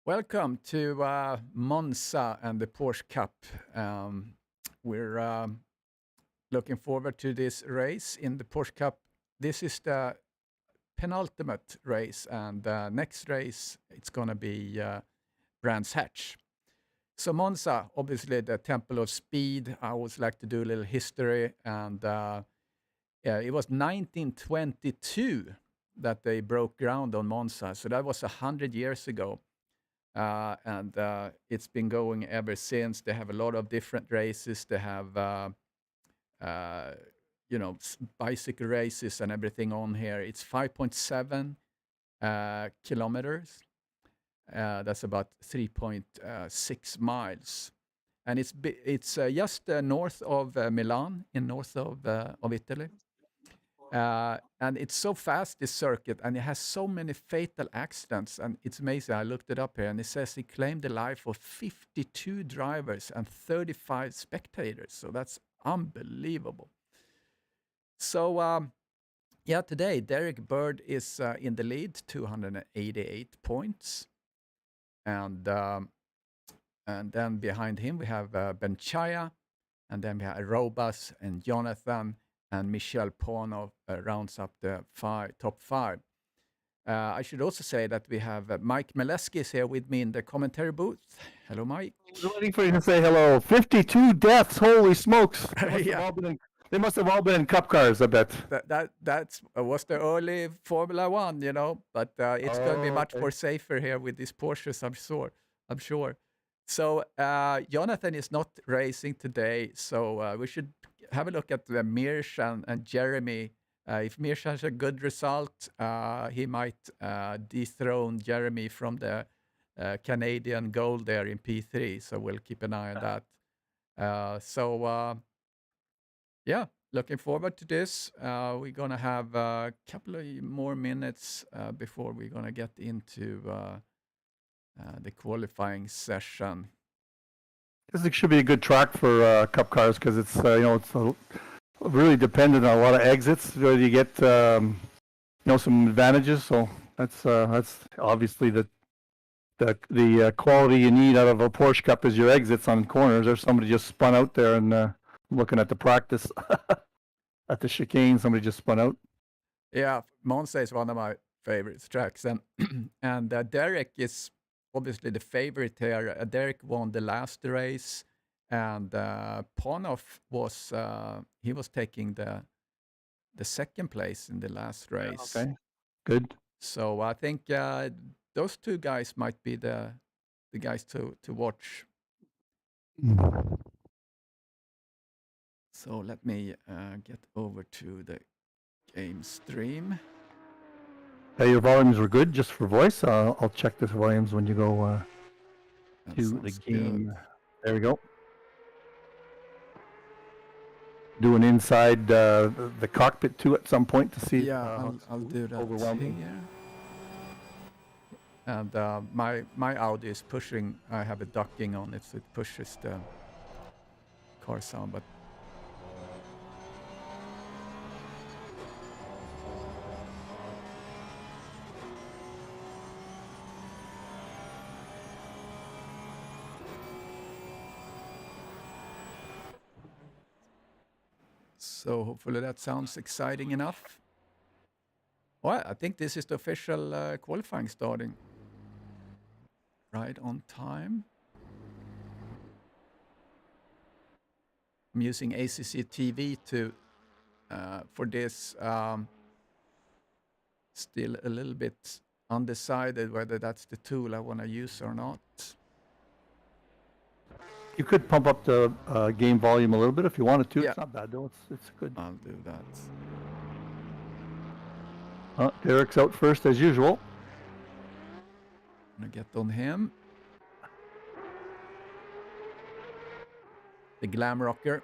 Welcome to Monza and the Porsche Cup. We're looking forward to this race in the Porsche Cup. This is the penultimate race, and next race it's going to be Brands Hatch. So Monza, obviously the temple of speed. I always like to do a little history, and yeah, it was 1922 that they broke ground on Monza. So that was 100 years ago. And it's been going ever since. They have a lot of different races. They have, uh, bicycle races and everything on here. It's 5.7 kilometers. That's about 3.6 miles. And it's just north of Milan, in north of Italy. And it's so fast, this circuit, and it has so many fatal accidents. And it's amazing. I looked it up here, and it says it claimed the life of 52 drivers and 35 spectators. So that's unbelievable. So, yeah, today, Derek Bird is in the lead, 288 points. And then behind him, we have Ben Chaya, and then we have Robas and Jonathan, and Michel Pono rounds up the top five. I should also say that we have Mike Melesky is here with me in the commentary booth. Hello, Mike. I was waiting for you to say hello. 52 deaths. Holy smokes. Yeah. They must have all been in cup cars, I bet. That was the early Formula One, but it's going to be much okay. more safer here with these Porsches, I'm sure. So Jonathan is not racing today, so we should have a look at Mirsch and Jeremy. If Mirsch has a good result, he might dethrone Jeremy from the Canadian gold there in P3. So we'll keep an eye on that. Yeah, looking forward to this. We're going to have a couple of more minutes before we're going to get into the qualifying session. This should be a good track for cup cars because it's it's really dependent on a lot of exits where you get some advantages. So that's obviously the quality you need out of a Porsche Cup is your exits on corners. There's somebody just spun out there, and looking at the practice at the chicane, somebody just spun out. Yeah, Monza is one of my favorite tracks, and Derek is obviously the favorite here. Derek won the last race, and Ponov was taking the second place in the last race. Okay, good. So I think those two guys might be the guys to watch. So let me get over to the game stream. Hey, your volumes were good just for voice. I'll check the volumes when you go to the game. Good. There we go. Doing inside the cockpit too at some point to see. Yeah, I'll do that here. And my Audi is pushing. I have a ducking on it, so it pushes the car sound. But so hopefully that sounds exciting enough. Well, I think this is the official qualifying starting. Right on time. I'm using ACC TV for this. Still a little bit undecided whether that's the tool I want to use or not. You could pump up the game volume a little bit if you wanted to. Yeah. It's not bad though. It's good. I'll do that. Derek's out first as usual. I'm gonna get on him. The glam rocker.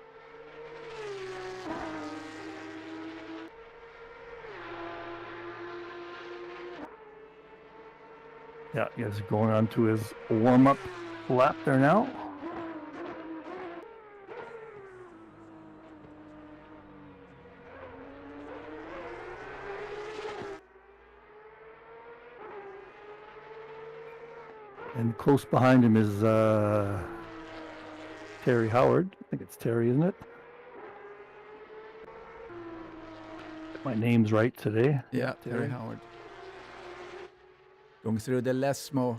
Yeah, he's going on to his warm-up lap there now. And close behind him is Terry Howard. I think it's Terry, isn't it? My name's right today. Yeah, Terry Howard. Going through the Lesmo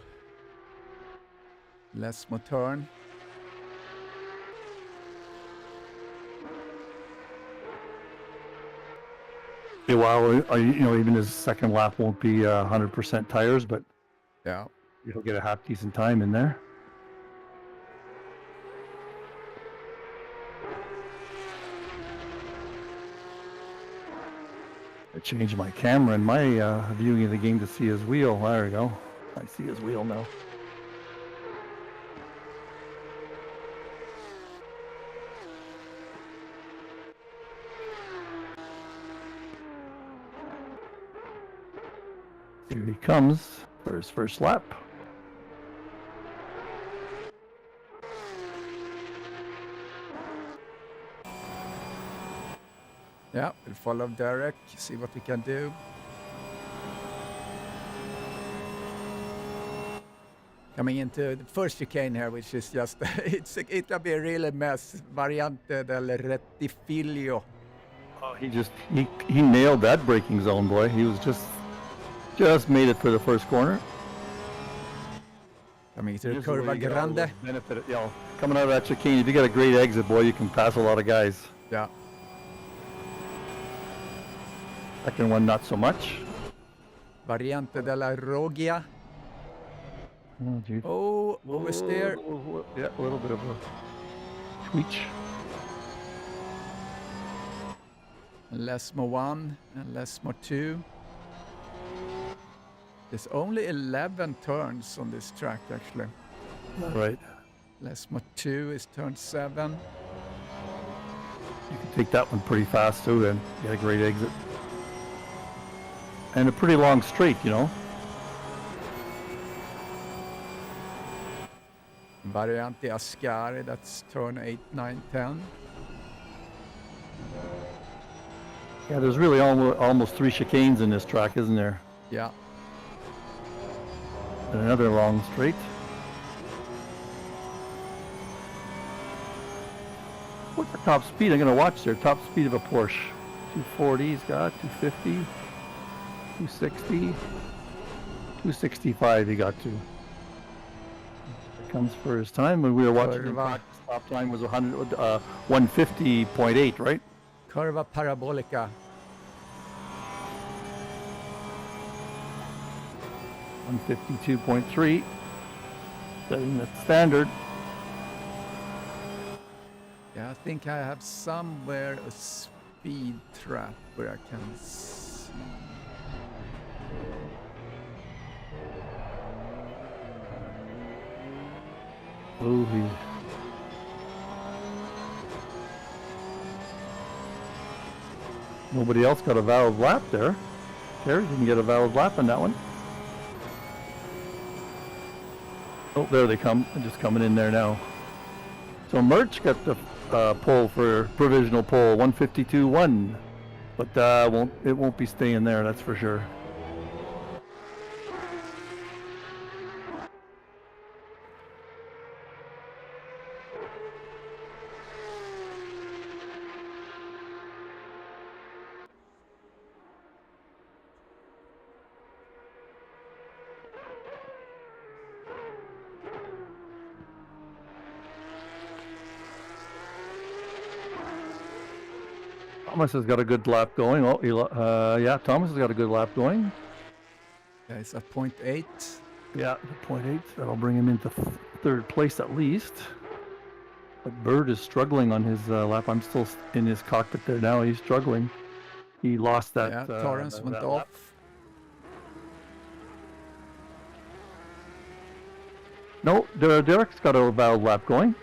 turn. Yeah, well, even his second lap won't be 100% tires, but yeah, he'll get a half decent time in there. I changed my camera and my viewing of the game to see his wheel. There we go. I see his wheel now. Here he comes for his first lap. Yeah, we'll follow Derek, see what we can do. Coming into the first chicane here, which is just, it'll be a really mess. Variante del Rettifiglio. Oh, he nailed that braking zone, boy. He was just made it for the first corner. Coming to the Curva Grande. Benefit, coming out of that chicane, if you get a great exit, boy, you can pass a lot of guys. Yeah. Second one, not so much. Variante della Rogia. Oh, oversteer. Yeah, a little bit of a twitch. Lesmo 1 and Lesmo 2. There's only 11 turns on this track, actually. Right. Lesmo 2 is turn 7. You can take that one pretty fast, too, and get a great exit. And a pretty long straight, Variante Ascari, that's turn 8, 9, 10. Yeah, there's really almost 3 chicanes in this track, isn't there? Yeah. And another long straight. What's the top speed? I'm going to watch there. Top speed of a Porsche. 240 he's got, 250, 260, 265 he got to. Here comes for his time. When we were watching him practice, top time was 150.8, right? Curva Parabolica. 152.3. Setting the standard. Yeah, I think I have somewhere a speed trap where I can see. Oh, nobody else got a valid lap there. Terry didn't get a valid lap on that one. Oh, there they come. They're just coming in there now. So Merch got the pole for provisional pole, 152.1. But it won't be staying there, that's for sure. Thomas has got a good lap going. Oh, yeah, Thomas has got a good lap going. Yeah, it's at 0.8. Yeah, 0.8. That'll bring him into third place at least. But Bird is struggling on his lap. I'm still in his cockpit there now. He's struggling. He lost that. Yeah, Torrance went off. Lap. No, Derek's got a valid lap going.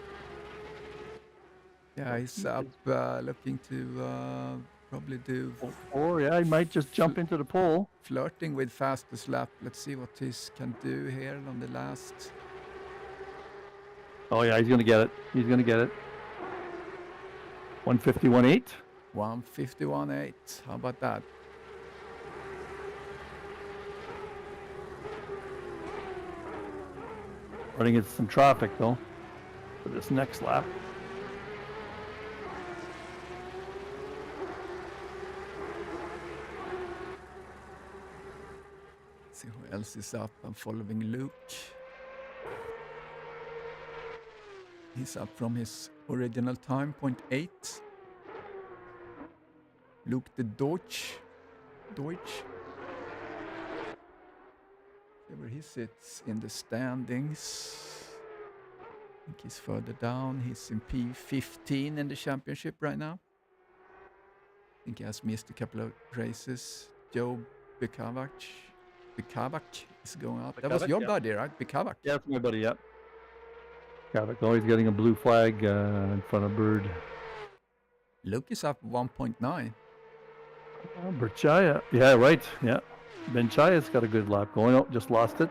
Yeah, he's up looking to probably do... Or, yeah, he might just jump into the pole. Flirting with fastest lap. Let's see what he can do here on the last. Oh, yeah, he's going to get it. He's going to get it. 151.8. 151.8. How about that? Running into some traffic though for this next lap. See who else is up. I'm following Luke. He's up from his original time, 0.8. Luke the Deutsch. See where he sits in the standings. I think he's further down. He's in P15 in the championship right now. I think he has missed a couple of races. Joe Bikavac is going up. That was your buddy, right? Bikavac. Yeah, that's my buddy, yep. Bikavac always getting a blue flag in front of Bird. Luke is up 1.9. Berchaya. Yeah, right. Yeah. Benchaya's got a good lap going. Oh, just lost it.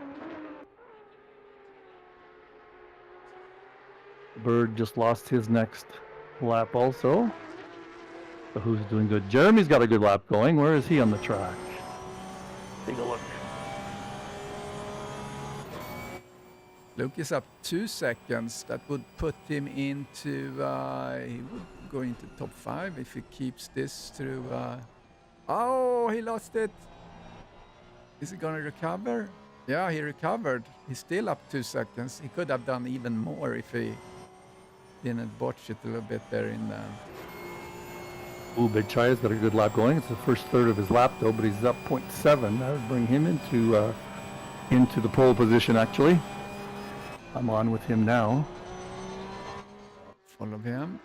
Bird just lost his next lap also. So who's doing good? Jeremy's got a good lap going. Where is he on the track? Take a look. Luke is up 2 seconds. That would put him into, he would go into top 5 if he keeps this through. Oh, he lost it. Is he going to recover? Yeah, he recovered. He's still up 2 seconds. He could have done even more if he didn't botch it a little bit there in the... Ooh, Benchaya's got a good lap going. It's the first third of his lap though, but he's up 0.7. That would bring him into the pole position actually. I'm on with him now. Follow him.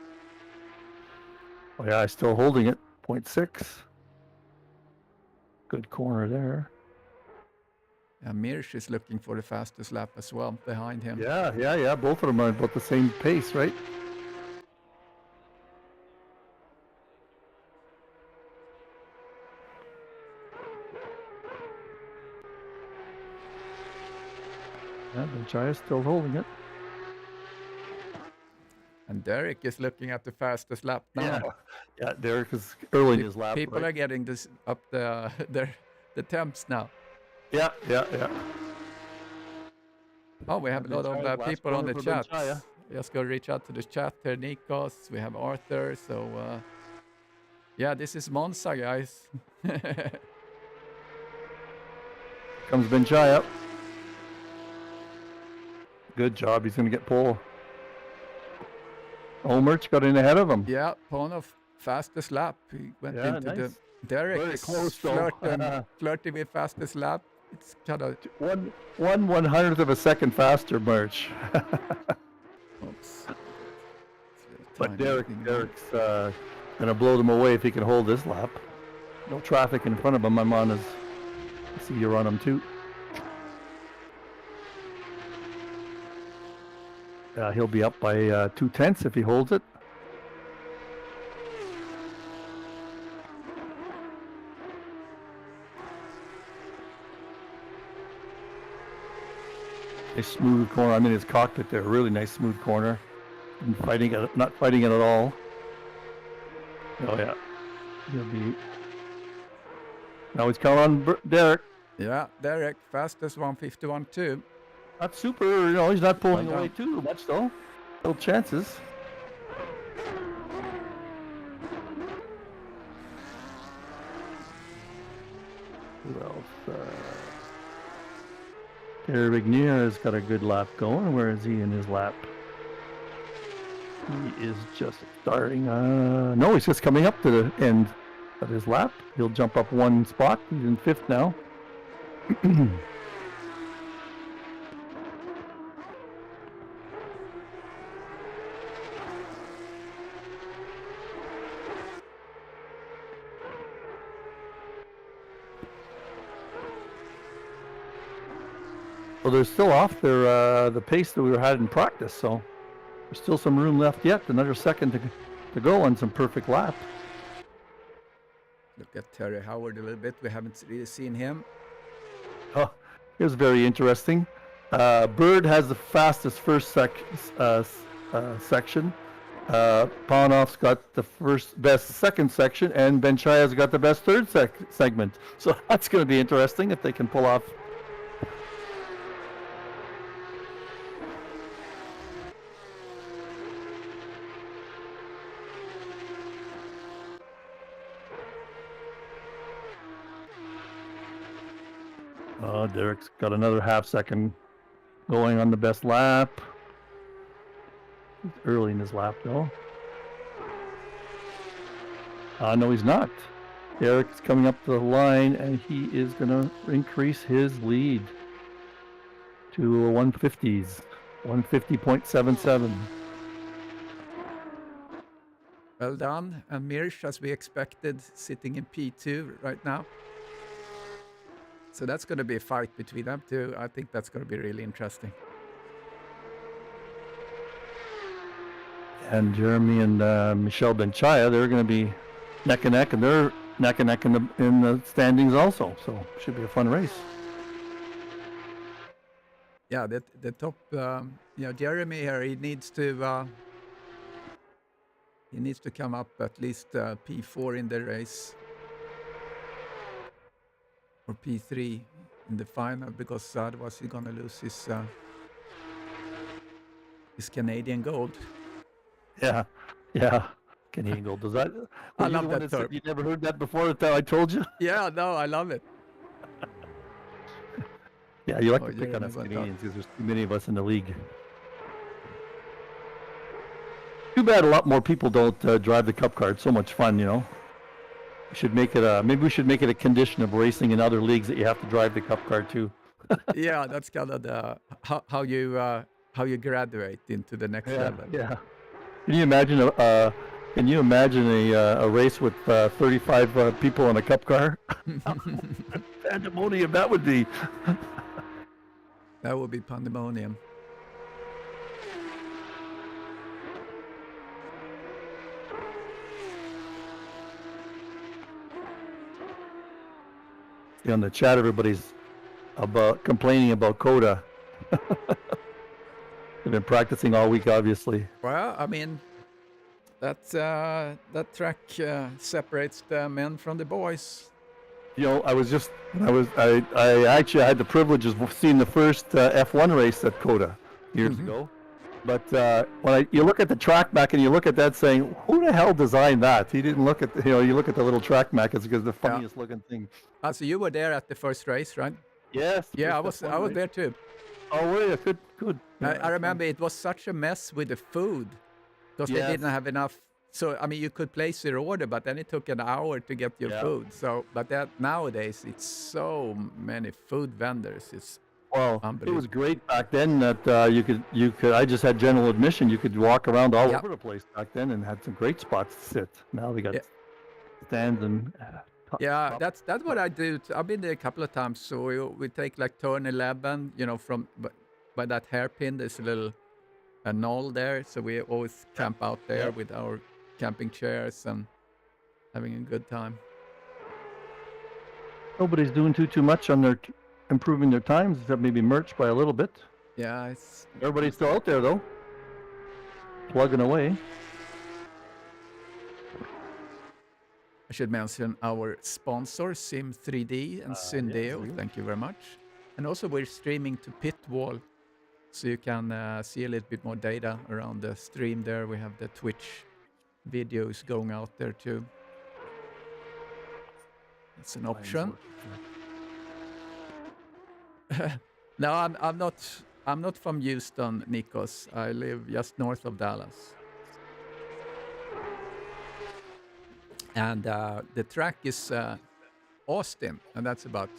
Oh yeah, I'm still holding it. 0.6. Good corner there. Yeah, Mirsch is looking for the fastest lap as well behind him. Yeah. Both of them are about the same pace, right? Yeah, Benchaya's still holding it. And Derek is looking at the fastest lap now. Yeah, Derek is early in his lap. People right? are getting this up the temps now. Yeah. Oh, we have a lot of people on the chat. Benchaya. Just go reach out to the chat here. Nikos, we have Arthur. So, yeah, this is Monza, guys. Comes Benchaya. Good job. He's going to get pole. Omerch got in ahead of him. Yeah, Ponov, fastest lap. He went into the... Derek Very is close, flirting with fastest lap. It's kind of... 1/100th of a second faster, Merch. Oops. But Derek's going to blow them away if he can hold this lap. No traffic in front of him. I'm on his... I see you're on him too. He'll be up by 2/10 if he holds it. A smooth corner. I'm in his cockpit there. Really nice smooth corner. Not fighting it at all. Oh yeah. He'll be. Now he's coming on Derek. Yeah, Derek, fastest 151.2. Not super, he's not pulling away too much though. Little chances. Who else? Terabignia has got a good lap going. Where is he in his lap? He is just starting. No, he's just coming up to the end of his lap. He'll jump up 1 spot. He's in 5th now. Well, they're still off the pace that we had in practice, so there's still some room left yet. Another second to go on some perfect lap. Look at Terry Howard a little bit. We haven't really seen him. Oh, it was very interesting. Bird has the fastest first section. Paunov's got the best second section, and Benchaya's got the best third segment. So that's going to be interesting if they can pull off. Derek's got another half second going on the best lap. He's early in his lap, though. No, he's not. Derek's coming up the line, and he is going to increase his lead to 150s, 150.77. Well done. And Mirsch, as we expected, sitting in P2 right now. So that's going to be a fight between them two. I think that's going to be really interesting. And Jeremy and Michelle Benchaya, they're going to be neck and neck, and they're neck and neck in the standings also. So should be a fun race. Yeah, the top, Jeremy here, he needs to come up at least P4 in the race, or P3 in the final, because otherwise he's gonna lose his Canadian gold. Yeah, Canadian gold. Does that? I love that term. You never heard that before? That I told you. Yeah, no, I love it. Yeah, you like to pick on us Canadians because there's too many of us in the league. Too bad a lot more people don't drive the Cup car. It's so much fun, you know. We should make it maybe we should make it a condition of racing in other leagues that you have to drive the Cup car too. Yeah, that's kind of the how you graduate into the next level. Yeah. Can you imagine a race with 35 people in a Cup car? Pandemonium that would be. That would be pandemonium. On the chat, everybody's complaining about Coda. They've been practicing all week, obviously. Well, I mean, that track separates the men from the boys. You know, I actually had the privilege of seeing the first F1 race at Coda years ago. But when you look at the track map and you look at that, saying, "Who the hell designed that?" He didn't look at you look at the little track map. It's because the funniest looking thing. So you were there at the first race, right? Yes. Yeah, I was there too. Oh, were you? Good. I remember it was such a mess with the food because they didn't have enough. So I mean, you could place your order, but then it took an hour to get your food. So, but nowadays it's so many food vendors. It's it was great back then that you could. I just had general admission. You could walk around all over the place back then and had some great spots to sit. Now they got stands and. That's what I do. I've been there a couple of times. So we take like turn 11, from by that hairpin. There's a knoll there, so we always camp out there with our camping chairs and having a good time. Nobody's doing too much on their improving their times, except maybe merch by a little bit. Yeah, everybody's still out there though, plugging away. I should mention our sponsors, Sim3D and Syndeo. Yes. Thank you very much. And also we're streaming to Pitwall, so you can see a little bit more data around the stream there. We have the Twitch videos going out there too. It's an option. No, I'm not from Houston, Nikos. I live just north of Dallas. And the track is Austin, and that's about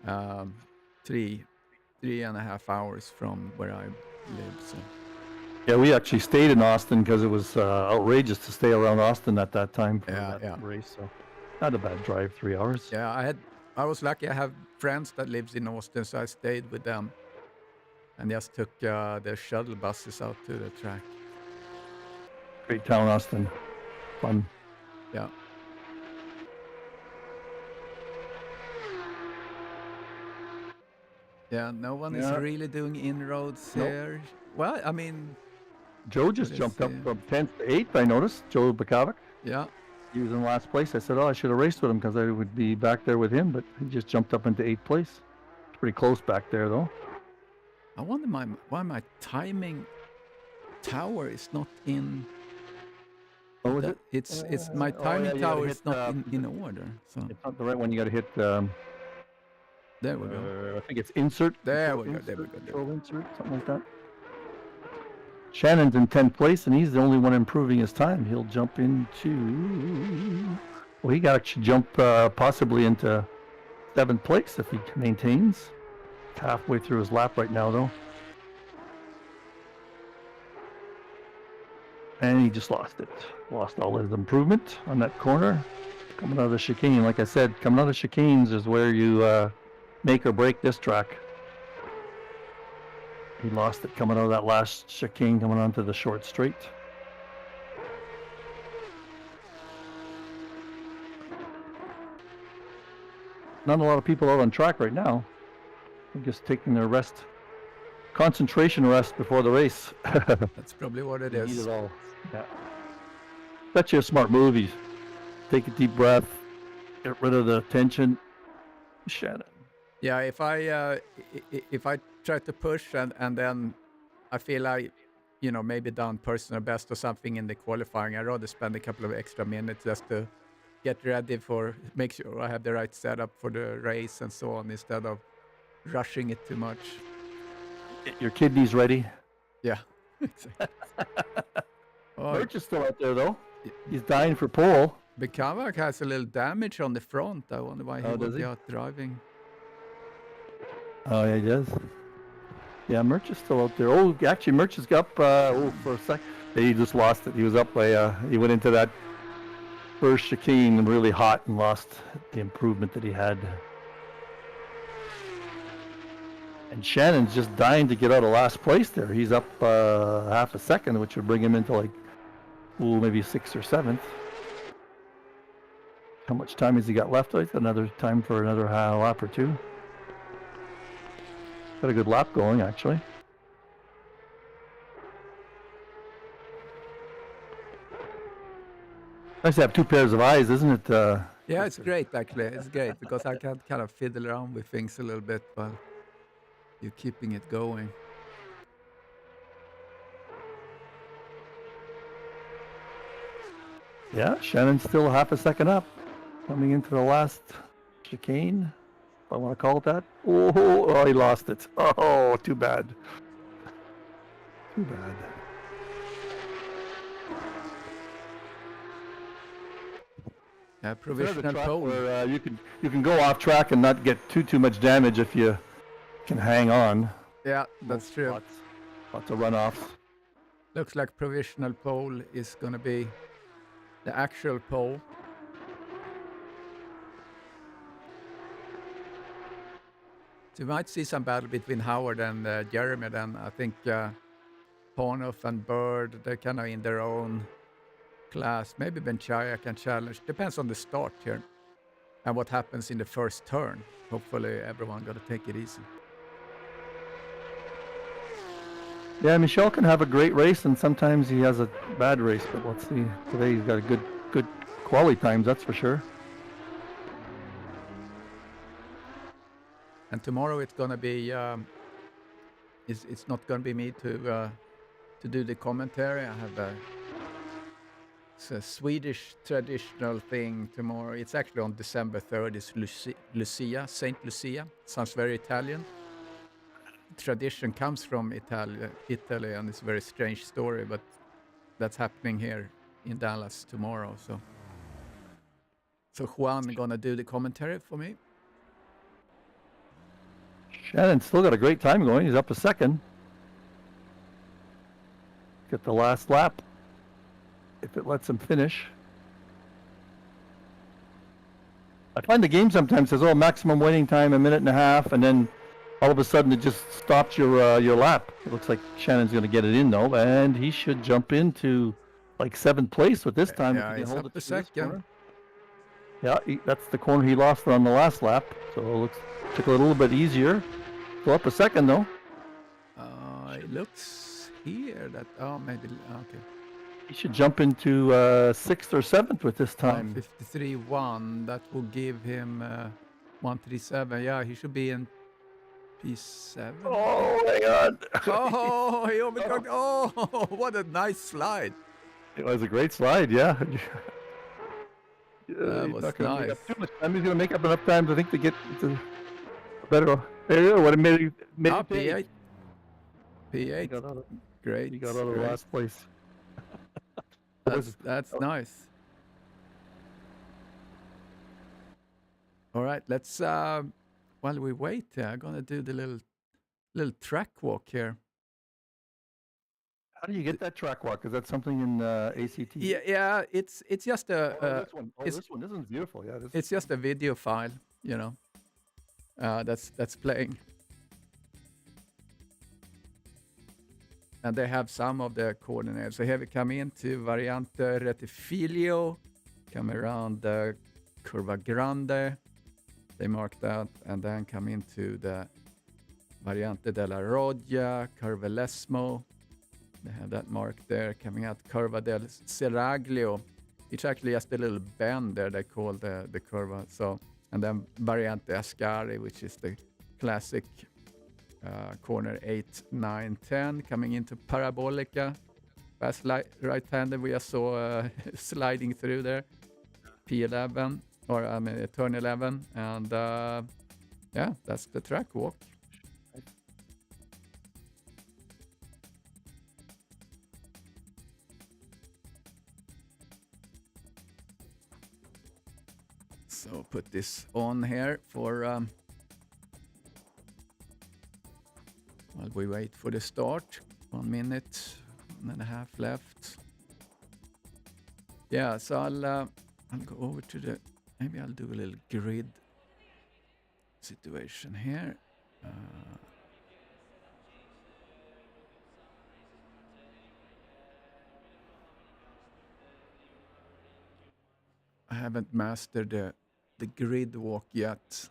3.5 hours from where I live. So. Yeah, we actually stayed in Austin because it was outrageous to stay around Austin at that time for that race. So not a bad drive, 3 hours. Yeah, I was lucky. I have friends that lives in Austin, so I stayed with them and just took their shuttle buses out to the track. Great town, Austin. Fun. Yeah. Yeah, no one is really doing inroads here. Well, I mean... Joe just jumped up from 10th to 8th, I noticed. Joe Bukovic. Yeah. He was in last place. I said, I should have raced with him because I would be back there with him, but he just jumped up into 8th place. It's pretty close back there, though. I wonder why my timing tower is not in... Oh, is it? It's my timing tower is not in order. So it's not the right one. You got to hit There we go. I think it's insert. There control we go. There we insert, go. Control insert, something like that. Shannon's in 10th place, and he's the only one improving his time. He'll jump into... Well, he got to jump possibly into 7th place if he maintains. Halfway through his lap right now, though. And he just lost it. Lost all his improvement on that corner. Coming out of the chicane, like I said, coming out of chicanes is where you make or break this track. He lost it coming out of that last chicane, coming onto the short straight. Not a lot of people out on track right now. They're just taking their rest, concentration rest before the race. That's probably what it They need is. it all. Yeah. That's a smart move. You take a deep breath, get rid of the tension. Shannon. Yeah, if I try to push and then I feel like, you know, maybe done personal best or something in the qualifying, I'd rather spend a couple of extra minutes just to get ready for, make sure I have the right setup for the race and so on, instead of rushing it too much. Get your kidneys ready. Yeah. Exactly. Oh, Birch is still out there though. He's dying for pole. Bekavak has a little damage on the front. I wonder why he Oh, would does be he? out driving. Oh yeah, he does. Yeah, Merch is still out there. Oh, actually, Merch is up. For a sec, he just lost it. He was up by. He went into that first chicane really hot and lost the improvement that he had. And Shannon's just dying to get out of last place there. He's up half a second, which would bring him into like, maybe 6th or 7th. How much time has he got left? Like another time for another lap or two. Got a good lap going, actually. Nice to have two pairs of eyes, isn't it? Yeah, it's great actually. It's great because I can kind of fiddle around with things a little bit while you're keeping it going. Yeah, Shannon's still half a second up. Coming into the last chicane, if I want to call it that. Oh, he lost it. Oh, too bad. Too bad. Yeah, Another provisional track pole. where you can go off track and not get too much damage if you can hang on. Yeah, that's true. Lots of runoffs. Looks like provisional pole is going to be the actual pole. So you might see some battle between Howard and Jeremy then. I think Pornoff and Bird, they're kind of in their own class. Maybe Benchaya can challenge. Depends on the start here and what happens in the first turn. Hopefully everyone got to take it easy. Yeah, Michel can have a great race, and sometimes he has a bad race. But let's see. Today he's got a good quality times, that's for sure. And tomorrow it's gonna be. It's not gonna be me to do the commentary. I have it's a Swedish traditional thing tomorrow. It's actually on December 3rd. It's Lucia, Saint Lucia. Sounds very Italian. Tradition comes from Italy, and it's a very strange story, but that's happening here in Dallas tomorrow. So Juan gonna do the commentary for me. Shannon's still got a great time going. He's up a second. Get the last lap, if it lets him finish. I find the game sometimes says, "Oh, maximum waiting time 1.5 minutes," and then all of a sudden it just stops your lap. It looks like Shannon's going to get it in though, and he should jump into like 7th place with this time. Yeah, if he he's can hold up it to through this second. corner. Yeah, that's the corner he lost on the last lap, so it took a little bit easier. Go up a second though. It looks here that maybe okay. He should jump into 6th or 7th with this time. 53.1. That will give him 137. Yeah, he should be in P7. Oh my God! Oh, he overtook. Oh, what a nice slide. It was a great slide, yeah. That He's was not gonna make nice. up too much time. He's going to make up enough time, I think, to get to Better. There you go. What made you Ah, P8? P8. You P8. got out of, Great. you got out of Great. last place. Was That's nice. All right, let's while we wait, I'm gonna do the little track walk here. How do you get that track walk? Is that something in ACT? Yeah, it's just Oh, a this one. Oh, it's this one. This one's beautiful. Yeah, this. it's just a video file, you know, that's playing. And they have some of the coordinates. So here we come into Variante Retifilio, come around the Curva Grande, they mark that, and then come into the Variante della Roggia, Curva Lesmo. They have that marked there, coming out Curva del Seraglio. It's actually just a little bend there they call the curva. So, and then Variante Ascari, which is the classic corner 8, 9, 10, coming into Parabolica. Fast right-hander we just saw sliding through there. P11, or I mean turn 11, and yeah, that's the track walk. So put this on here for while we wait for the start. 1 minute, 1.5 left. Yeah, so I'll go over to the, maybe I'll do a little grid situation here. I haven't mastered the grid walk yet.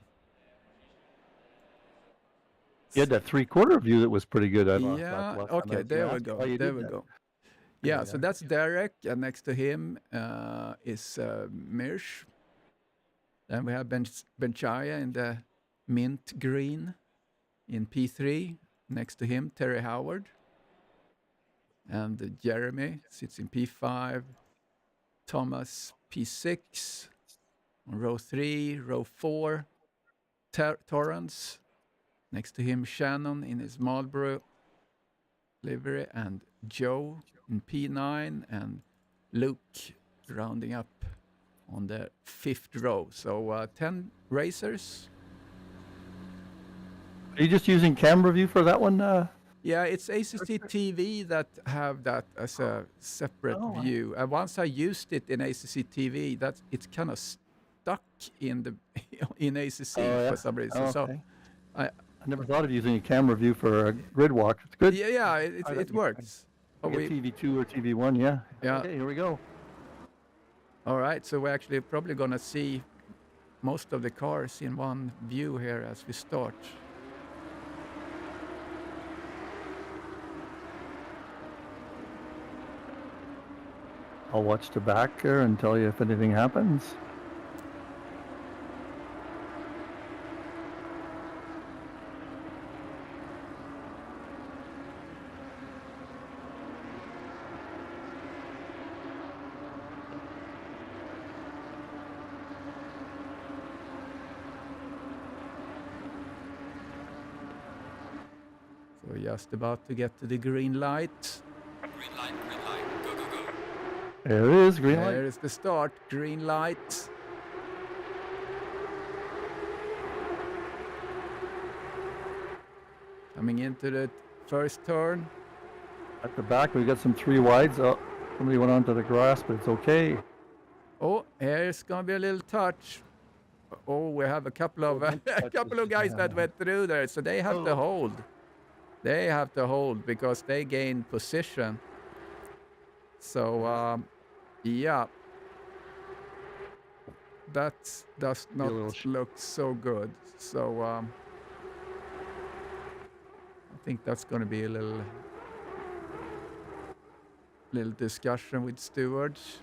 You had that 3/4 view that was pretty good. Yeah, okay, there we go. There we go. Yeah, so that's Derek, and next to him is Mirsch. Then we have Benchaya in the mint green in P3. Next to him, Terry Howard. And Jeremy sits in P5. Thomas, P6. On row 3, row 4, Torrance. Next to him, Shannon in his Marlboro livery, and Joe in P9, and Luke rounding up on the 5th row. So 10 racers. Are you just using camera view for that one? Yeah, it's ACC TV that have that as a separate view. And once I used it in ACC TV, it's kind of stuck in the in ACC for some reason. Okay. So I never thought of using a camera view for a grid walk. It's good. Yeah, it works. TV2 or TV1, yeah. Yeah. Okay, here we go. All right, so we're actually probably gonna see most of the cars in one view here as we start. I'll watch the back here and tell you if anything happens. So just about to get to the green light. Green light, go, go, go. There it is, green light. There is the start, green light. Coming into the first turn. At the back, we got some 3 wides. Oh, somebody went onto the grass, but it's okay. Oh, here's gonna be a little touch. Oh, we have a couple of guys that went through there, so they have to hold. They have to hold because they gain position. So, yeah, that does not look so good. So, I think that's going to be a little discussion with stewards.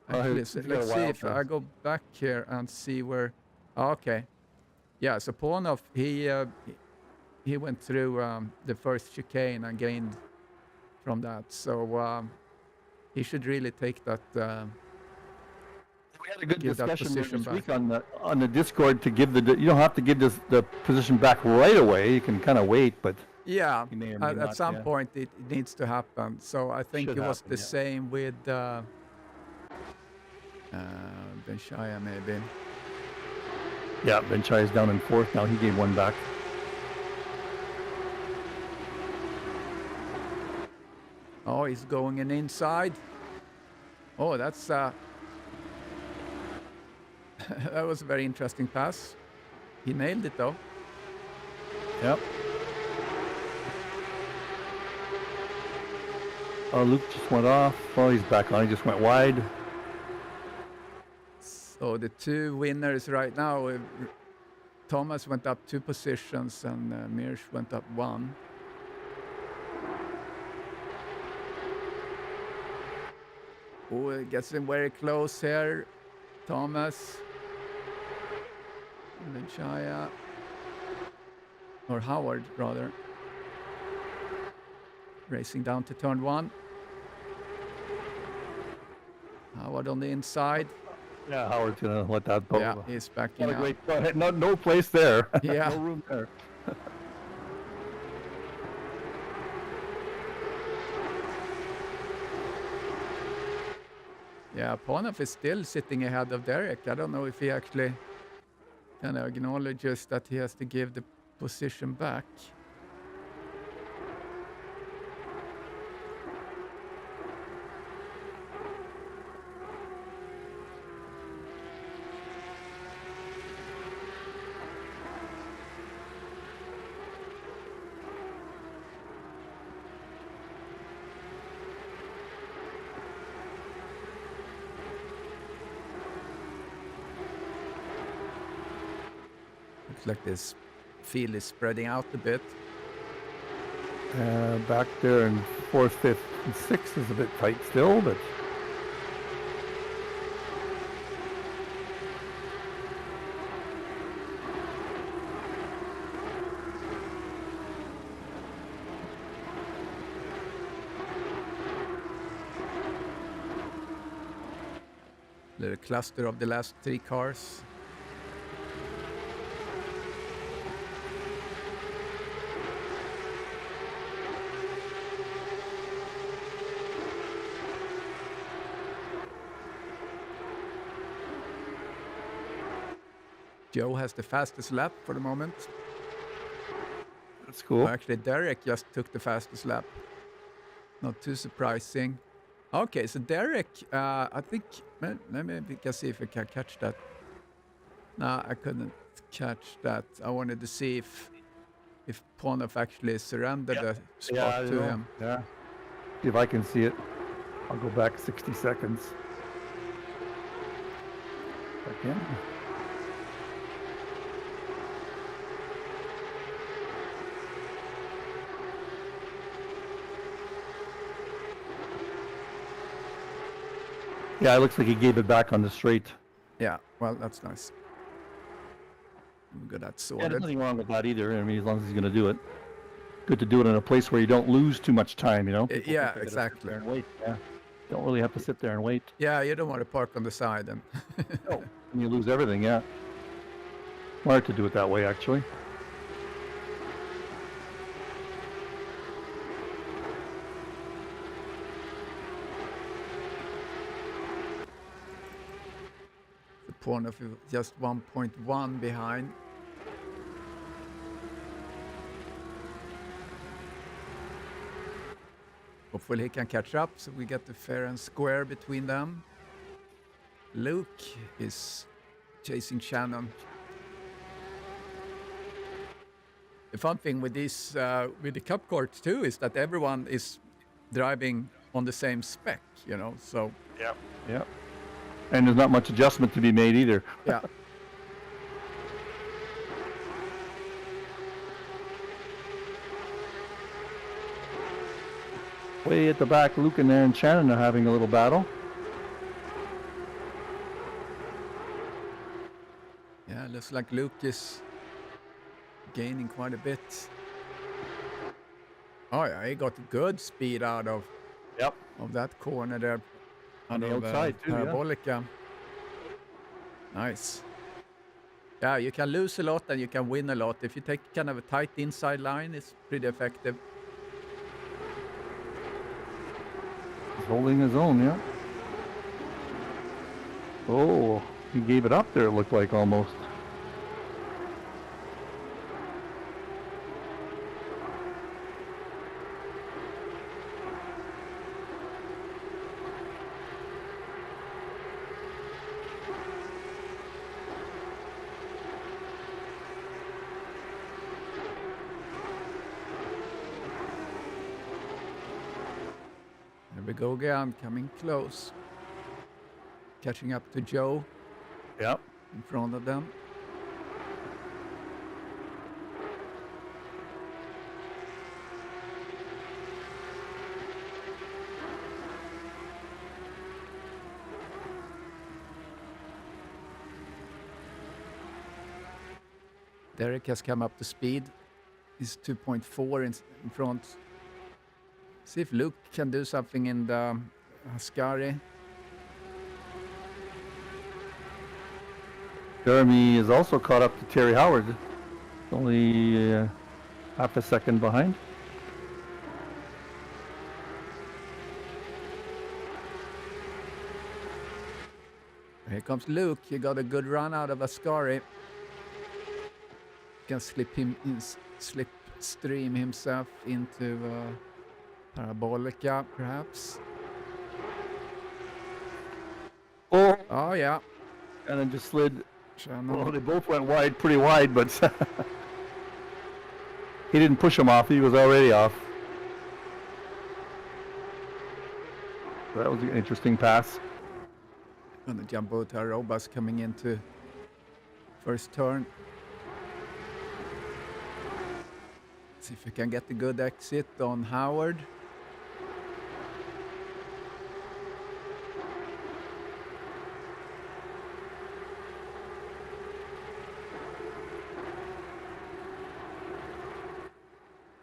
Actually, let's see if I go back here and see where. Okay, yeah. So Ponov, he went through the first chicane and gained from that. So he should really take that. We had a good give that discussion position this back. week on the Discord to give you don't have to give the position back right away. You can kind of wait, but Yeah, you may or may at not. some Yeah. point it needs to happen. So I think Should it was happen, the yeah. same with Benshaya maybe. Yeah, Benchai is down in fourth now. He gave one back. Oh, he's going in inside. Oh, that's that was a very interesting pass. He nailed it though. Yep. Oh, Luke just went off. Oh, he's back on. He just went wide. So the two winners right now, Thomas went up 2 positions and Mirsch went up 1. Oh, it gets him very close here. Thomas. Benchaya. Or Howard, rather. Racing down to turn 1. Howard on the inside. Yeah, Howard's gonna let that go. Yeah, he's backing Not a up. great, no place there. Yeah. No room there. Yeah, Ponov is still sitting ahead of Derek. I don't know if he actually kind of acknowledges that he has to give the position back. Looks like this field is spreading out a bit. Back there in fourth, fifth, and sixth is a bit tight still, but Little cluster of the last 3 cars. Joe has the fastest lap for the moment. that's cool. Oh, actually, Derek just took the fastest lap. Not too surprising. Okay, so Derek, I think, maybe we can see if we can catch that. No, I couldn't catch that. I wanted to see if Ponov actually surrendered the spot to him. Yeah. See if I can see it. I'll go back 60 seconds. I can. Yeah, it looks like he gave it back on the straight. Yeah, well, that's nice. We got that Yeah, there's sorted. nothing wrong with that either. I mean, as long as he's going to do it. Good to do it in a place where you don't lose too much time, you know? People Yeah, can pick it up, sit exactly. there and wait. Yeah. Don't really have to sit there and wait. Yeah, you don't want to park on the side and No. And you lose everything, yeah. Smart to do it that way, actually. the Ponov is just 1.1 behind. Hopefully he can catch up so we get the fair and square between them. Luke is chasing Shannon. The fun thing with this, with the Cup Court too, is that everyone is driving on the same spec, you know. So Yeah. And there's not much adjustment to be made either. yeah, Way at the back, Luke and there and Shannon are having a little battle. yeah, looks like Luke is gaining quite a bit. Oh yeah, he got good speed out of Yep. that corner there. On the out of, outside too, yeah. Parabolica. Nice. Yeah, you can lose a lot and you can win a lot. If you take kind of a tight inside line, it's pretty effective. He's holding his own, yeah. Oh, he gave it up there, it looked like almost. There we go again, coming close. Catching up to Joe Yep. in front of them. Derek has come up to speed. He's 2.4 in front. See if Luke can do something in the Ascari. Jeremy is also caught up to Terry Howard. Only half a second behind. Here comes Luke. He got a good run out of Ascari. Can slipstream himself into Parabolica, perhaps. Oh, Oh yeah. and then just slid. Shannon. Well, they both went wide, pretty wide, but he didn't push him off. He was already off. That was an interesting pass. And the Jumbo Tarobas coming into first turn. See if we can get a good exit on Howard.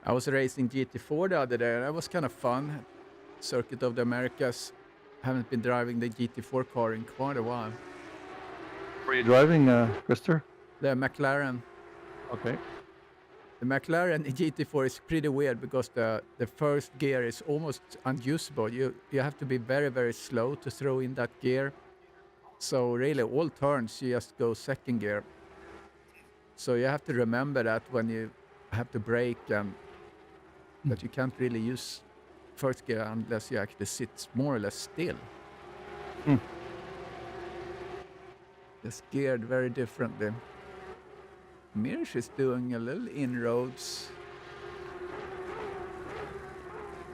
I was racing GT4 the other day, and that was kind of fun. Circuit of the Americas. Haven't been driving the GT4 car in quite a while. Were you driving, Krister? The McLaren. Okay. The McLaren GT4 is pretty weird because the first gear is almost unusable. You have to be very, very slow to throw in that gear. So really all turns you just go second gear. So you have to remember that when you have to brake and that you can't really use first gear unless you actually sit more or less still. Mm. It's geared very differently. Mirsch is doing a little inroads.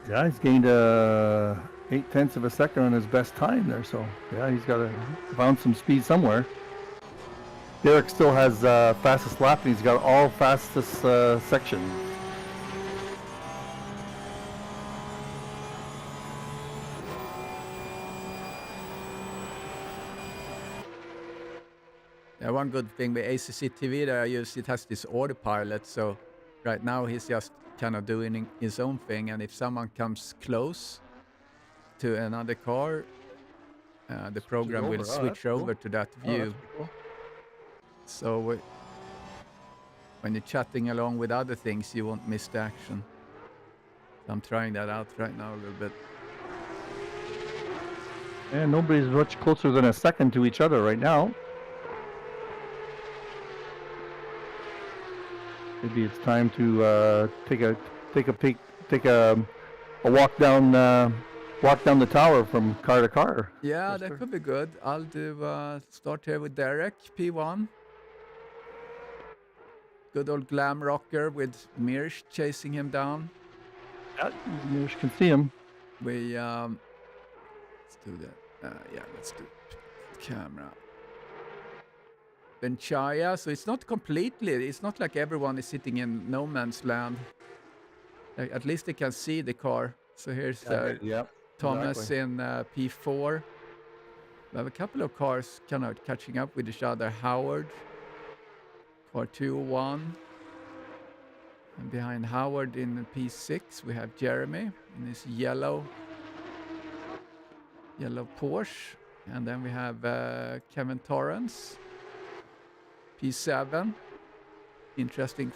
Yeah, he's gained 0.8 of a second on his best time there. So yeah, he's got found some speed somewhere. Derek still has fastest lap, and he's got all fastest section. Yeah, one good thing with ACC TV that I use, it has this autopilot. So right now he's just kind of doing his own thing. And if someone comes close to another car, the program will switch over to that view. Cool. So when you're chatting along with other things, you won't miss the action. I'm trying that out right now a little bit. And nobody's much closer than a second to each other right now. Maybe it's time to take a walk down the tower from car to car. Yeah, Mister. that could be good. I'll do start here with Derek, P1. Good old glam rocker with Mirsch chasing him down. Yeah, you can see him. We let's do that. Yeah, let's do camera. Benchaya, so it's not completely. It's not like everyone is sitting in no man's land. Like, at least they can see the car. So here's Thomas exactly. in P4. We have a couple of cars kind of catching up with each other. Howard, car 201. And behind Howard in P6, we have Jeremy in his yellow Porsche. And then we have Kevin Torrance P7. Interesting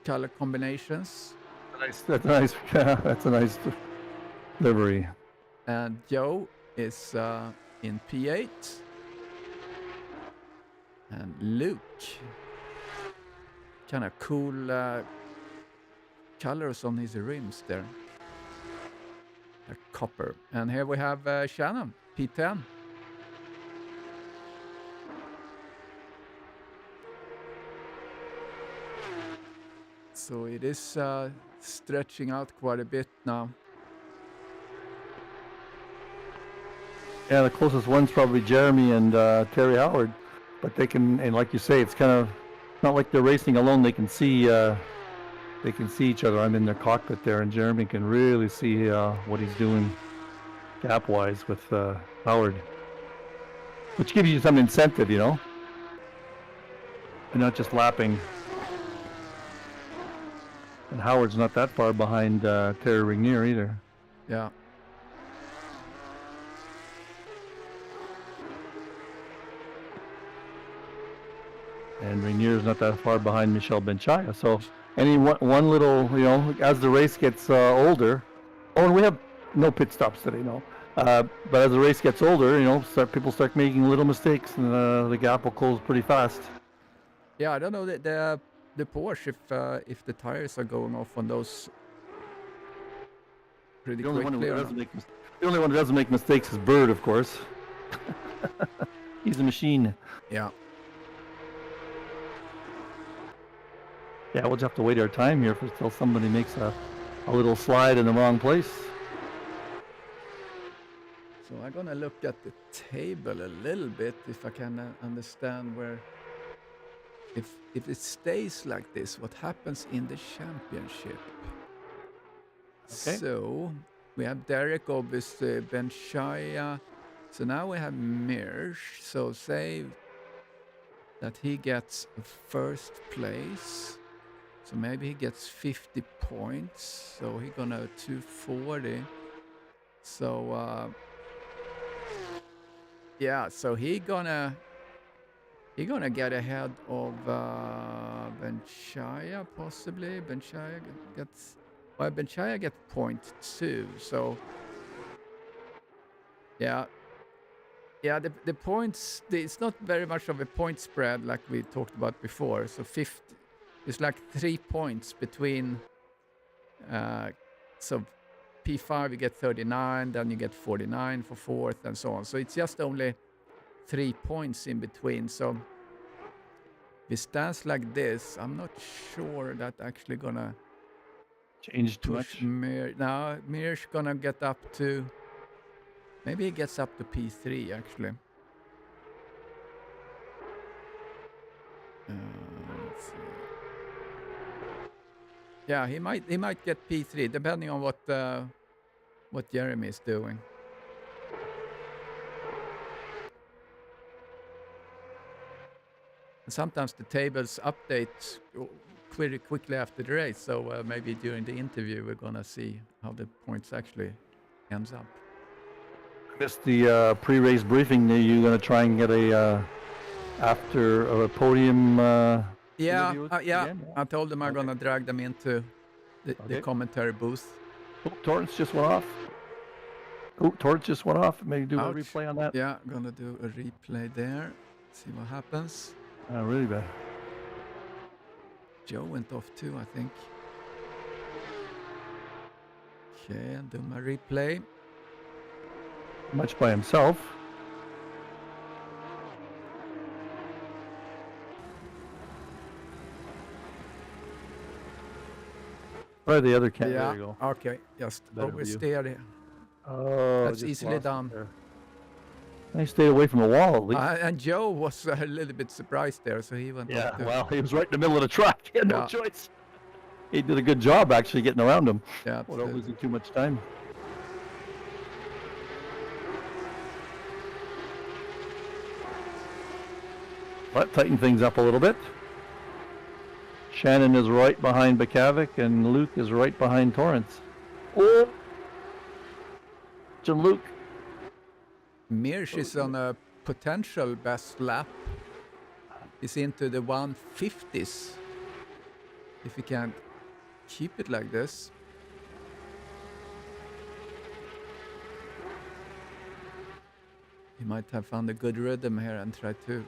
color combinations. That's nice. That's a nice livery. And Joe is in P8. And Luke. Kind of cool colors on his rims there. They're copper. And here we have Shannon, P10. So it is stretching out quite a bit now. Yeah, the closest one's probably Jeremy and Terry Howard, but they can, and like you say, it's kind of not like they're racing alone. They can see each other. I'm in their cockpit there, and Jeremy can really see what he's doing gap-wise with Howard, which gives you some incentive, you know, and not just lapping. And Howard's not that far behind Terry Regnier either. Yeah. And Rainier's not that far behind Michel Benchaya. So any one little, you know, as the race gets older, oh, and we have no pit stops today, no. But as the race gets older, you know, people start making little mistakes, and the gap will close pretty fast. Yeah, I don't know the Porsche if the tires are going off on those pretty The only one quickly. who doesn't make mistakes is Bird, of course. He's a machine. Yeah. Yeah, we'll just have to wait our time here until somebody makes a little slide in the wrong place. So I'm gonna look at the table a little bit if I can understand where, if it stays like this, what happens in the championship. Okay. So we have Derek, obviously, Benchaya. So now we have Mirsch. So say that he gets first place. So maybe he gets 50 points. So he's gonna 240. So yeah, so he gonna get ahead of Benchaya possibly. Benchaya gets, well, Benchaya gets 0.2. So yeah, the points, it's not very much of a point spread like we talked about before. So 50. It's like 3 points between, so P5 you get 39, then you get 49 for fourth and so on. So it's just only 3 points in between. So if it stands like this, I'm not sure that actually gonna Change too push much. Now Mir's gonna get up to, maybe he gets up to P3 actually. Let's see. Yeah, he might get P3 depending on what Jeremy is doing. And sometimes the tables update pretty quickly after the race, so maybe during the interview we're gonna see how the points actually ends up. Missed the pre-race briefing. Are you going to try and get a after a podium? Yeah, interview yeah. again? I told them I'm gonna drag them into the Okay. commentary booth. Oh, Torrance just went off. Maybe do Ouch. a replay on that. Yeah, gonna do a replay there. See what happens. Really bad. Joe went off too, I think. Okay, I'll do my replay. Much by himself. Try the other camera. There you go. Okay, just Better view. oversteer it. Oh, That's just easily lost it done. there. I stayed away from the wall at least. And Joe was a little bit surprised there, so he went Yeah, off too. well, he was right in the middle of the track. He had no Yeah. choice. He did a good job actually getting around him Yeah, without absolutely. losing too much time. But tighten things up a little bit. Shannon is right behind Bakavic and Luke is right behind Torrance. Oh! John Luke. Mirsch is on a potential best lap. He's into the 150s. If he can keep it like this. He might have found a good rhythm here and try to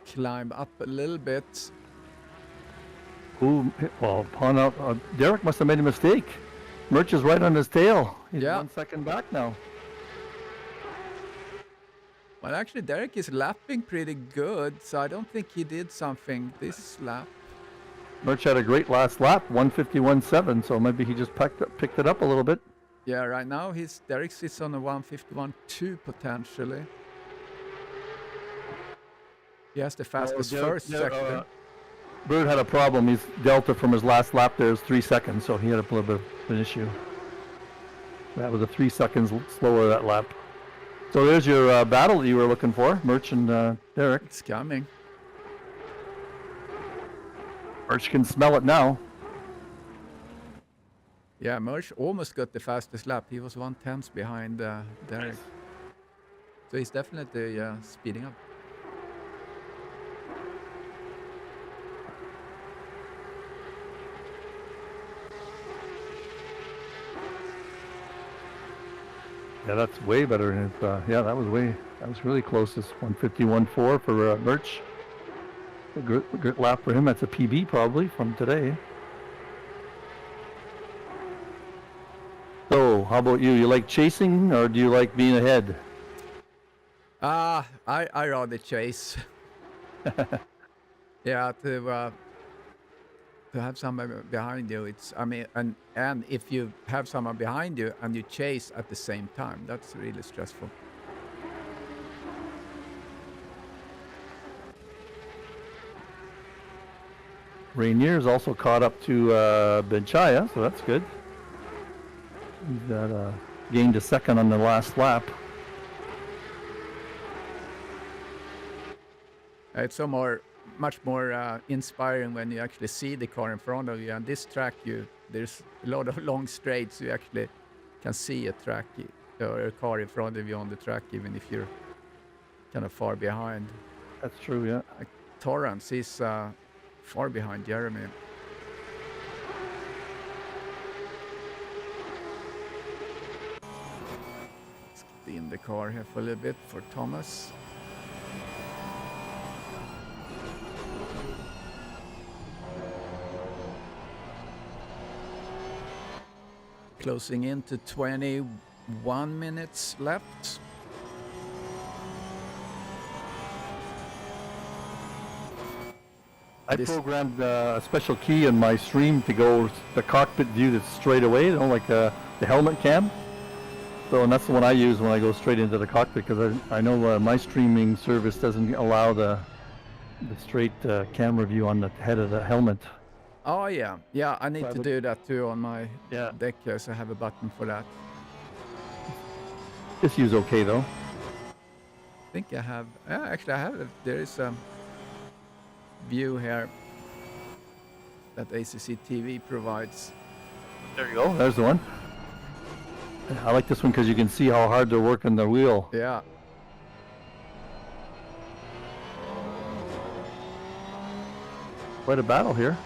climb up a little bit. Ooh, well, upon out, Derek must have made a mistake. Murch is right on his tail. He's Yeah. 1 second back now. Well, actually, Derek is lapping pretty good, so I don't think he did something this lap. Murch had a great last lap, 151.7, so maybe he just picked it up a little bit. Yeah, right now Derek sits on a 151.2 potentially. He has the fastest first sector. Bird had a problem. His delta from his last lap there is 3 seconds, so he had a little bit of an issue. That was a 3 seconds slower that lap. So there's your battle that you were looking for, Murch and Derek. It's coming. Murch can smell it now. Yeah, Mersch almost got the fastest lap. He was 1/10 behind Derek. So he's definitely speeding up. Yeah, that's way better. Yeah, that was really close. It's 151.4 for Murch. A good lap for him. That's a PB probably from today. So, how about you? You like chasing or do you like being ahead? I rather chase. Yeah, to have someone behind you, and if you have someone behind you and you chase at the same time, that's really stressful. Rainier's also caught up to Benchaya, so that's good. He's got gained a second on the last lap. It's much more inspiring when you actually see the car in front of you. And this track, there's a lot of long straights. You actually can see a or a car in front of you on the track, even if you're kind of far behind. That's true, yeah. Like Torrance, he's far behind Jeremy. Let's get in the car here for a little bit for Thomas. Closing in to 21 minutes left. I programmed a special key in my stream to go the cockpit view that's straight away, like the helmet cam. So, and that's the one I use when I go straight into the cockpit, because I know my streaming service doesn't allow the straight camera view on the head of the helmet. Oh yeah, I need to do that too on my deck here, so I have a button for that. This view's okay though. I think I have, actually I have, there is a view here that ACC TV provides. There you go, there's the one. I like this one because you can see how hard they're working the wheel. Yeah. Quite a battle here.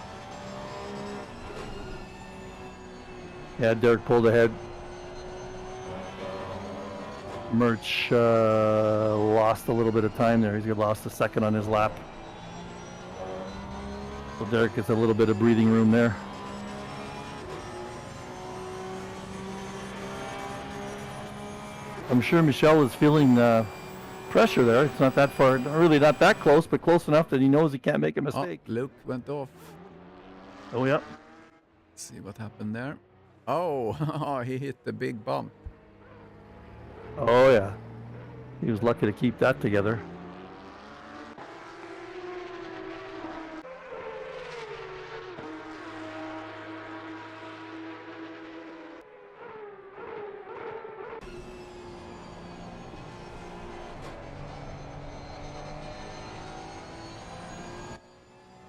Yeah, Derek pulled ahead. Murch lost a little bit of time there. He's lost a second on his lap. So Derek gets a little bit of breathing room there. I'm sure Michel is feeling pressure there. It's not that far, really not that close, but close enough that he knows he can't make a mistake. Oh, Luke went off. Oh, yeah. Let's see what happened there. Oh, he hit the big bump. Oh, yeah. He was lucky to keep that together.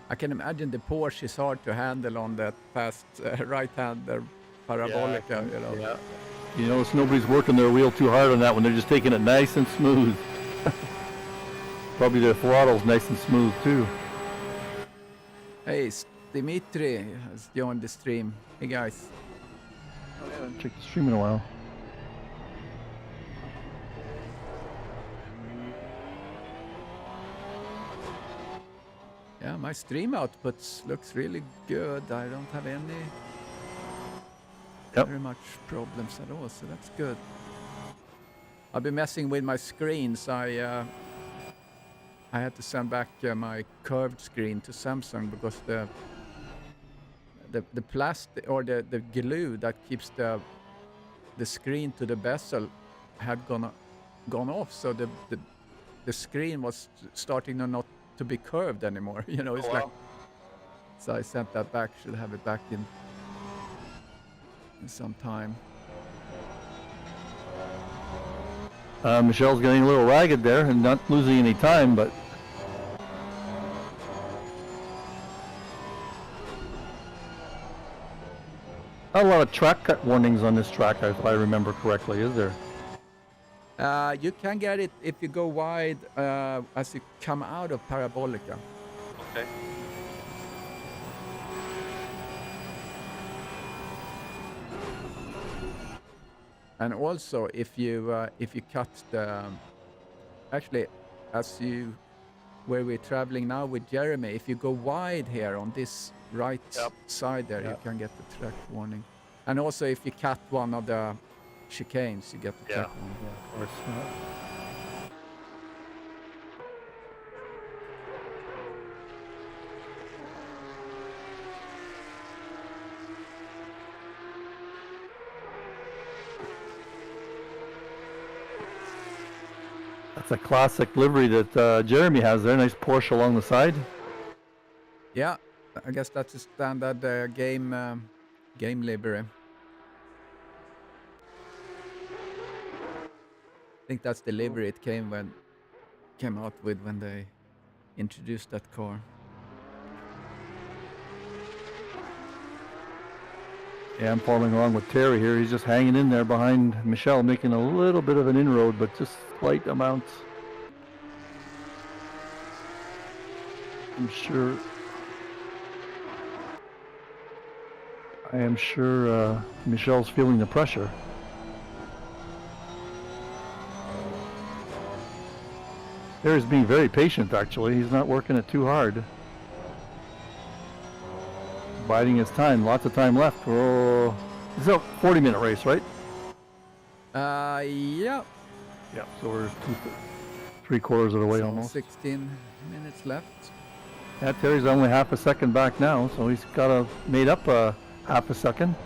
I can imagine the Porsche is hard to handle on that fast right-hander parabolic. Yeah. You notice nobody's working their wheel too hard on that one. They're just taking it nice and smooth. Probably their throttle's nice and smooth too. Hey, Dimitri has joined the stream. Hey guys. I haven't checked the stream in a while. Yeah, my stream outputs looks really good. I don't have any very much problems at all, so that's good. I've been messing with my screens. I had to send back my curved screen to Samsung because the plastic or the glue that keeps the screen to the bezel had gone off, so the screen was starting not to be curved anymore. You know, it's like. So I sent that back. Should have it back in some time. Michelle's getting a little ragged there and not losing any time, but not a lot of track cut warnings on this track, if I remember correctly, is there? You can get it if you go wide as you come out of Parabolica. Okay. And also, if you cut the actually, where we're traveling now with Jeremy, if you go wide here on this right side there, you can get the track warning. And also, if you cut one of the chicanes, you get the track warning. Yeah, of course. That's a classic livery that Jeremy has there. Nice Porsche along the side. Yeah, I guess that's a standard game livery. I think that's the livery it came out with when they introduced that car. Yeah, I'm following along with Terry here. He's just hanging in there behind Michelle, making a little bit of an inroad, but just slight amounts. I am sure Michelle's feeling the pressure. Terry's being very patient, actually. He's not working it too hard. Biding his time. Lots of time left. Oh, it's a 40-minute race, right? Yeah. Yeah, so we're 3/4 of the way almost. 16 minutes left. Yeah, Terry's only half a second back now, so he's got made up a half a second.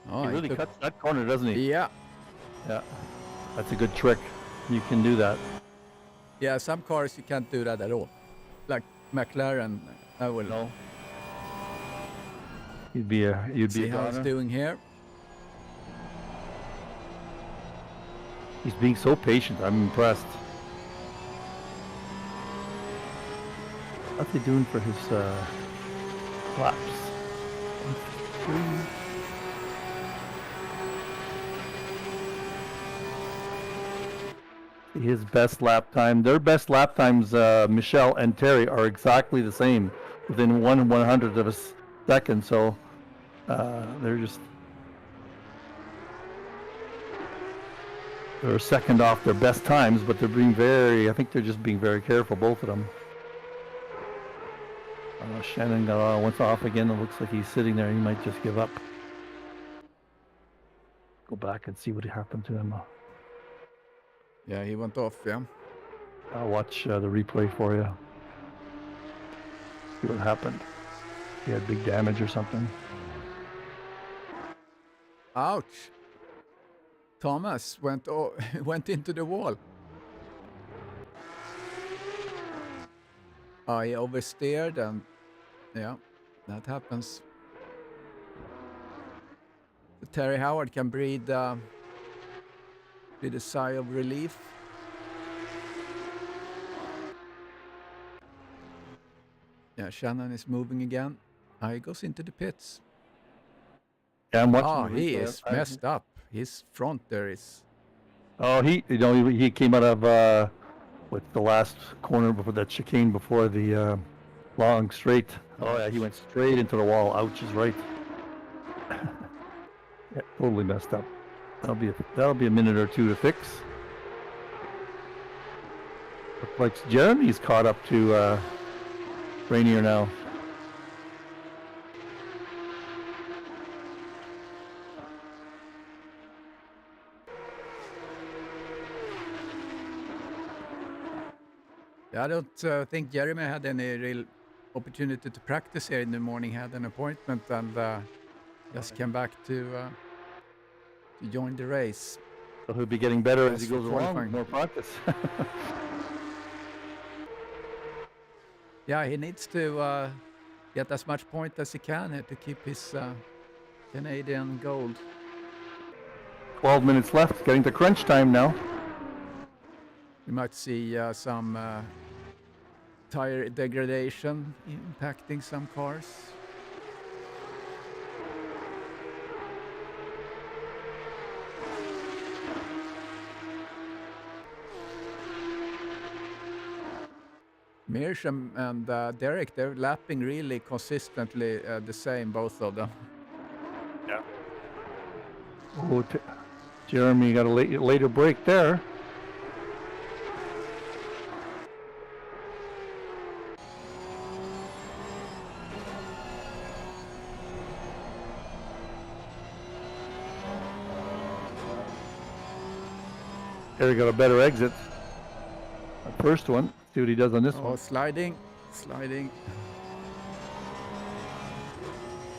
Oh, he really cuts that corner, doesn't he? Yeah. Yeah. That's a good trick. You can do that. Yeah, some cars you can't do that at all. Like McLaren, I will. No. You'd be a See how he's doing here. He's being so patient. I'm impressed. What's he doing for his laps? 1, 3. His best lap time. Their best lap times, Michelle and Terry, are exactly the same, within 1/100th of a second. So they're second off their best times, but I think they're just being very careful, both of them. Shannon got once off again. It looks like he's sitting there. He might just give up. Go back and see what happened to him. Yeah, he went off, yeah. I'll watch the replay for you. See what happened. He had big damage or something. Ouch. Thomas went into the wall. Oh, he oversteered and yeah, that happens. Terry Howard can breathe a sigh of relief. Yeah, Shannon is moving again. He goes into the pits. Yeah, I'm watching. He is messed up. his front there is. Oh, he came out of with the last corner before that chicane before the long straight. Oh yeah, he went straight into the wall. Ouch is right. Yeah, totally messed up. That'll be a minute or two to fix. Looks like Jeremy's caught up to Rainier now. Yeah, I don't think Jeremy had any real opportunity to practice here in the morning. Had an appointment and just came back to join the race. So he'll be getting better as he Yes, for goes along. qualifying. More practice. Yeah, he needs to get as much point as he can here to keep his Canadian gold. 12 minutes left. Getting to crunch time now. We might see some tire degradation impacting some cars. Mearsham and Derek, they're lapping really consistently the same, both of them. Yeah. Oh, Jeremy got a later break there. There he got a better exit. The first one. See what he does on this Oh, one. sliding.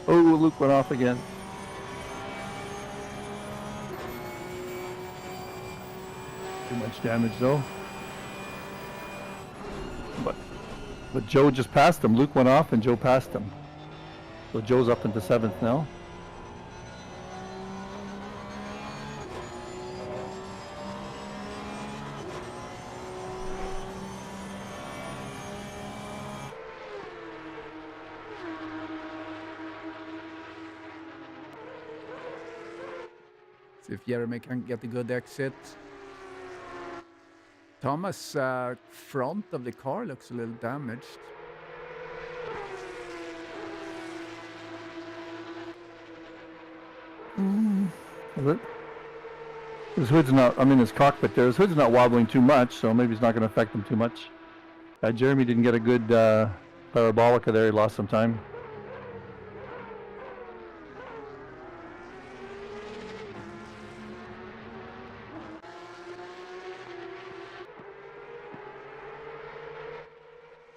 Oh, Luke went off again. Too much damage though. But Joe just passed him. Luke went off and Joe passed him. So Joe's up into 7th now. See if Jeremy can get a good exit. Thomas' front of the car looks a little damaged. His hood's not, I mean his cockpit there, his hood's not wobbling too much, so maybe it's not going to affect him too much. Jeremy didn't get a good parabolica there, he lost some time.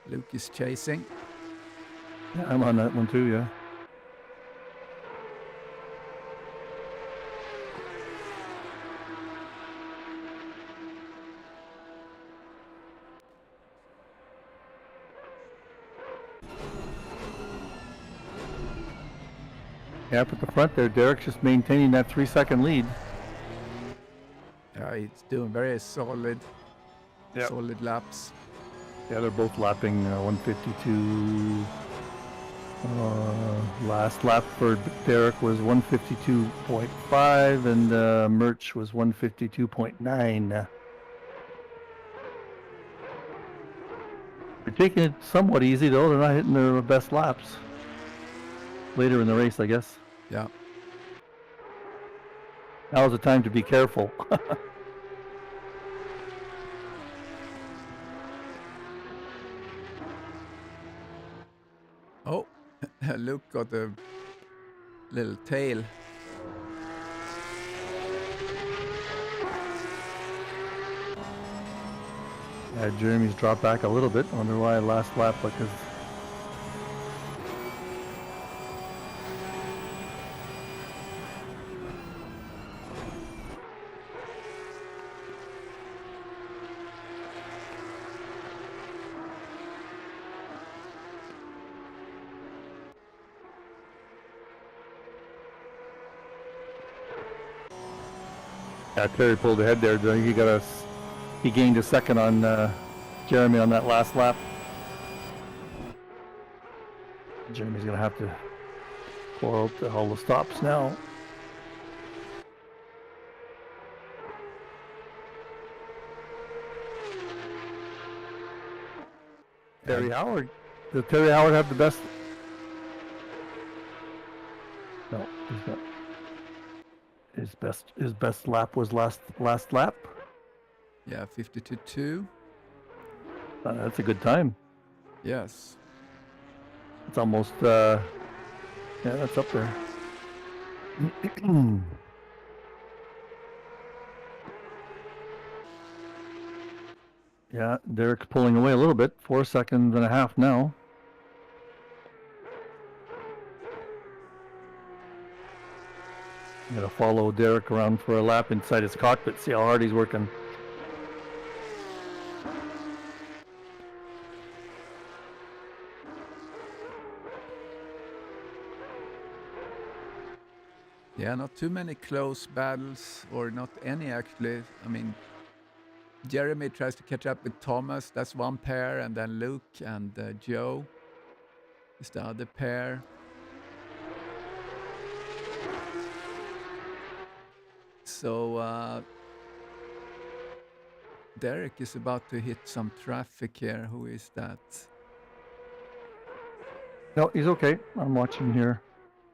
Luke is chasing. Yeah, I'm on that one too, yeah. Yeah, up at the front there, Derek's just maintaining that 3-second lead. Yeah, he's doing very solid Yep. solid laps. Yeah, they're both lapping 152. Last lap for Derek was 152.5 and Merch was 152.9. They're taking it somewhat easy though. They're not hitting their best laps. Later in the race, I guess. Yeah. Now's the time to be careful. Oh, Luke got a little tail. Jeremy's dropped back a little bit. I wonder why last lap, because Terry pulled ahead there. He gained a second on Jeremy on that last lap. Jeremy's gonna have to pour out all the stops now. Terry Howard. Does Terry Howard have the best? No, he's not. His best lap was last lap. Yeah, 52.2. That's a good time. Yes. It's almost yeah, that's up there. Yeah, Derek's pulling away a little bit. 4 seconds and a half now. I'm gonna follow Derek around for a lap inside his cockpit, see how hard he's working. Yeah, not too many close battles, or not any actually. I mean, Jeremy tries to catch up with Thomas. That's one pair, and then Luke and Joe is the other pair. So Derek is about to hit some traffic here. Who is that? No, he's okay. I'm watching here.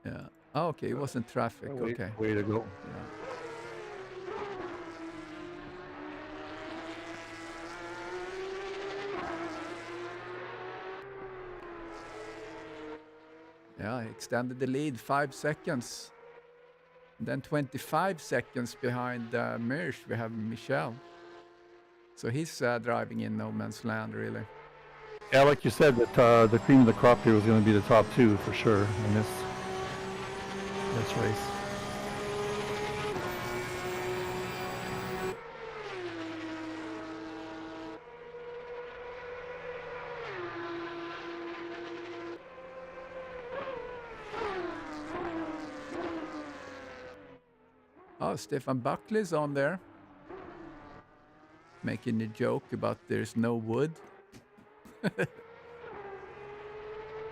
Yeah. Oh, okay, it wasn't traffic. Okay. Way to go. Yeah. Yeah, he extended the lead 5 seconds. Then 25 seconds behind Mirsch, we have Michel. So he's driving in no man's land, really. Yeah, like you said, that the cream of the crop here was going to be the top two for sure in this race. Oh, Stefan Buckley's on there. Making a joke about there's no wood.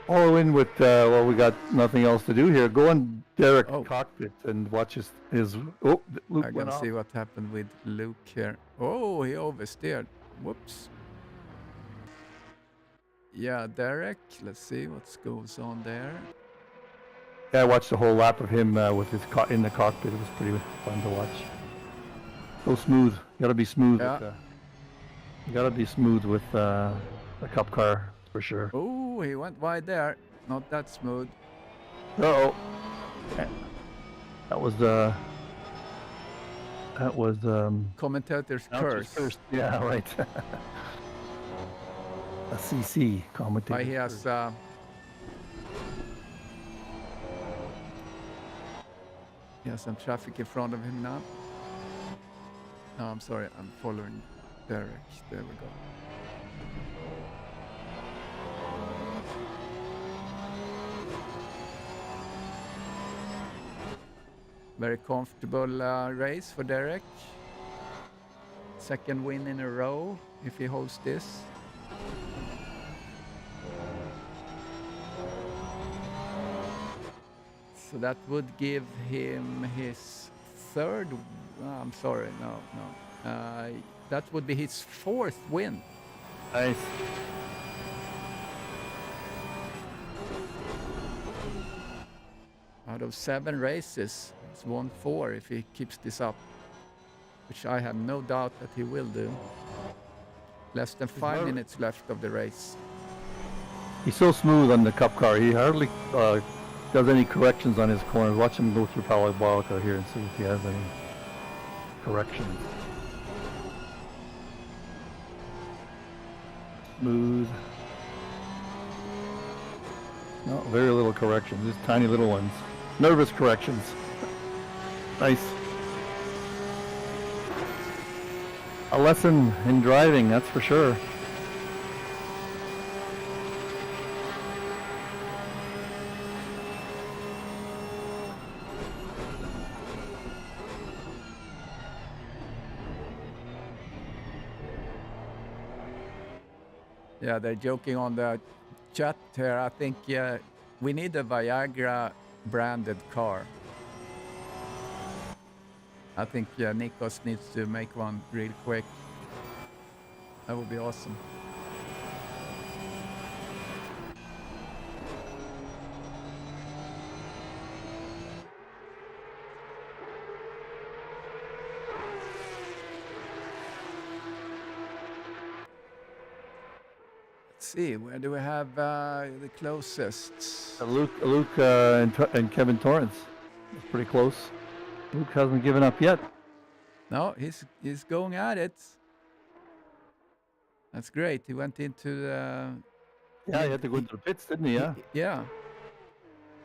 All in with, well, we got nothing else to do here. Go on Derek's cockpit and watch his oh, Luke I went gotta off. see what happened with Luke here. Oh, he oversteered. Whoops. Yeah, Derek. Let's see what goes on there. Yeah, I watched the whole lap of him with his in the cockpit. It was pretty fun to watch. So smooth. You gotta be smooth. Yeah. You gotta be smooth with a cup car for sure. Oh, he went wide there. Not that smooth. Uh-oh. That was Commentator's announcer's curse. Yeah, right. A CC commentator. He has some traffic in front of him now. No, I'm sorry, I'm following Derek. There we go. Very comfortable race for Derek. Second win in a row if he holds this. So that would give him his third. I'm sorry, no. That would be his fourth win. Nice. Out of 7 races, he's won 4 if he keeps this up, which I have no doubt that he will do. Less than 5 minutes left of the race. He's so smooth on the cup car. He hardly does any corrections on his corners. Watch him go through Parabolica here and see if he has any corrections. Smooth. No, very little corrections. Just tiny little ones. Nervous corrections. Nice. A lesson in driving, that's for sure. Yeah, they're joking on the chat here. I think we need a Viagra branded car. I think Nikos needs to make one real quick. That would be awesome. see, where do we have the closest? Luke and Kevin Torrance. It's pretty close. Luke hasn't given up yet. No, he's going at it. That's great. He went into the... Yeah, he had to go into the pits, didn't he? Yeah. Yeah.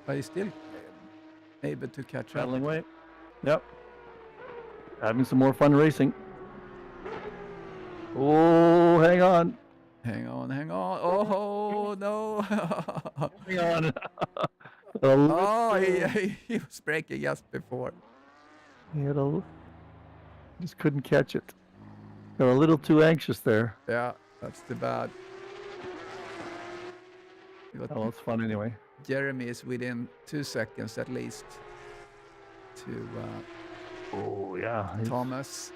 But he's still able to catch up. Battling away. Yep. Having some more fun racing. Oh, hang on. Hang on. Oh, no. Hang on. Oh, he was braking just before. Just couldn't catch it. Got a little too anxious there. Yeah, that's too bad. Oh, it's fun anyway. Jeremy is within 2 seconds at least to Oh, yeah. Thomas.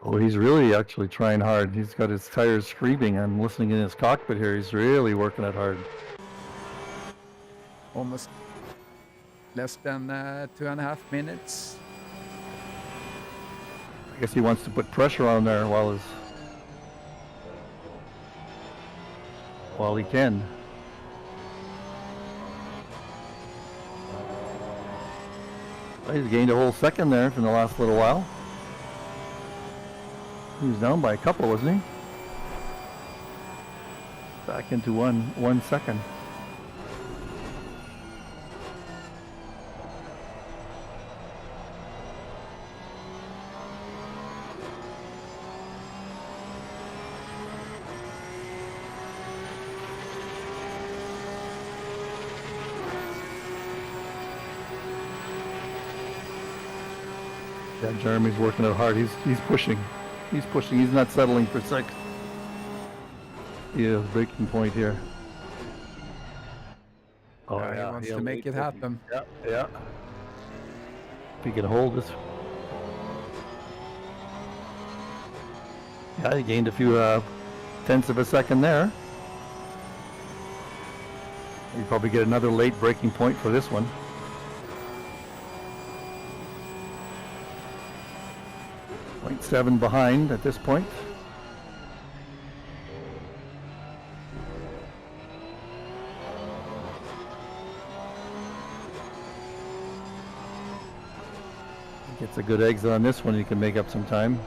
Oh, he's really actually trying hard. He's got his tires screaming. I'm listening in his cockpit here. He's really working it hard. Almost less than 2.5 minutes. I guess he wants to put pressure on there while he can. Well, he's gained a whole second there from the last little while. He was down by a couple, wasn't he? Back into 1 second. Yeah, Jeremy's working it hard. He's pushing. He's pushing. He's not settling for sixth. He has breaking point here. Oh, He wants to make it happen. Yeah. If he can hold this. Yeah, he gained a few tenths of a second there. You probably get another late breaking point for this one. .7 behind at this point. Gets a good exit on this one, he can make up some time.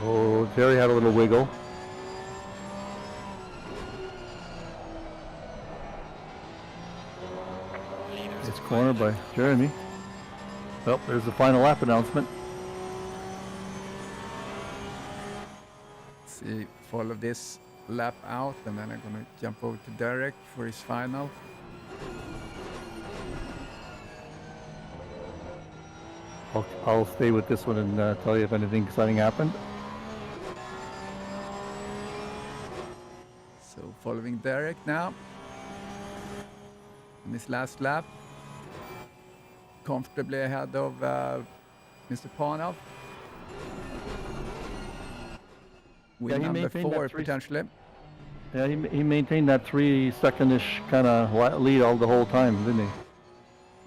Oh, Terry had a little wiggle. It's cornered by Jeremy. Well, there's the final lap announcement. See, follow this lap out, and then I'm gonna jump over to Derek for his final. I'll stay with this one and tell you if anything exciting happened. So following Derek now. In his last lap. Comfortably ahead of Mr. Panov. With number 4 potentially. Yeah, he maintained that 3 second-ish kind of lead all the whole time, didn't he?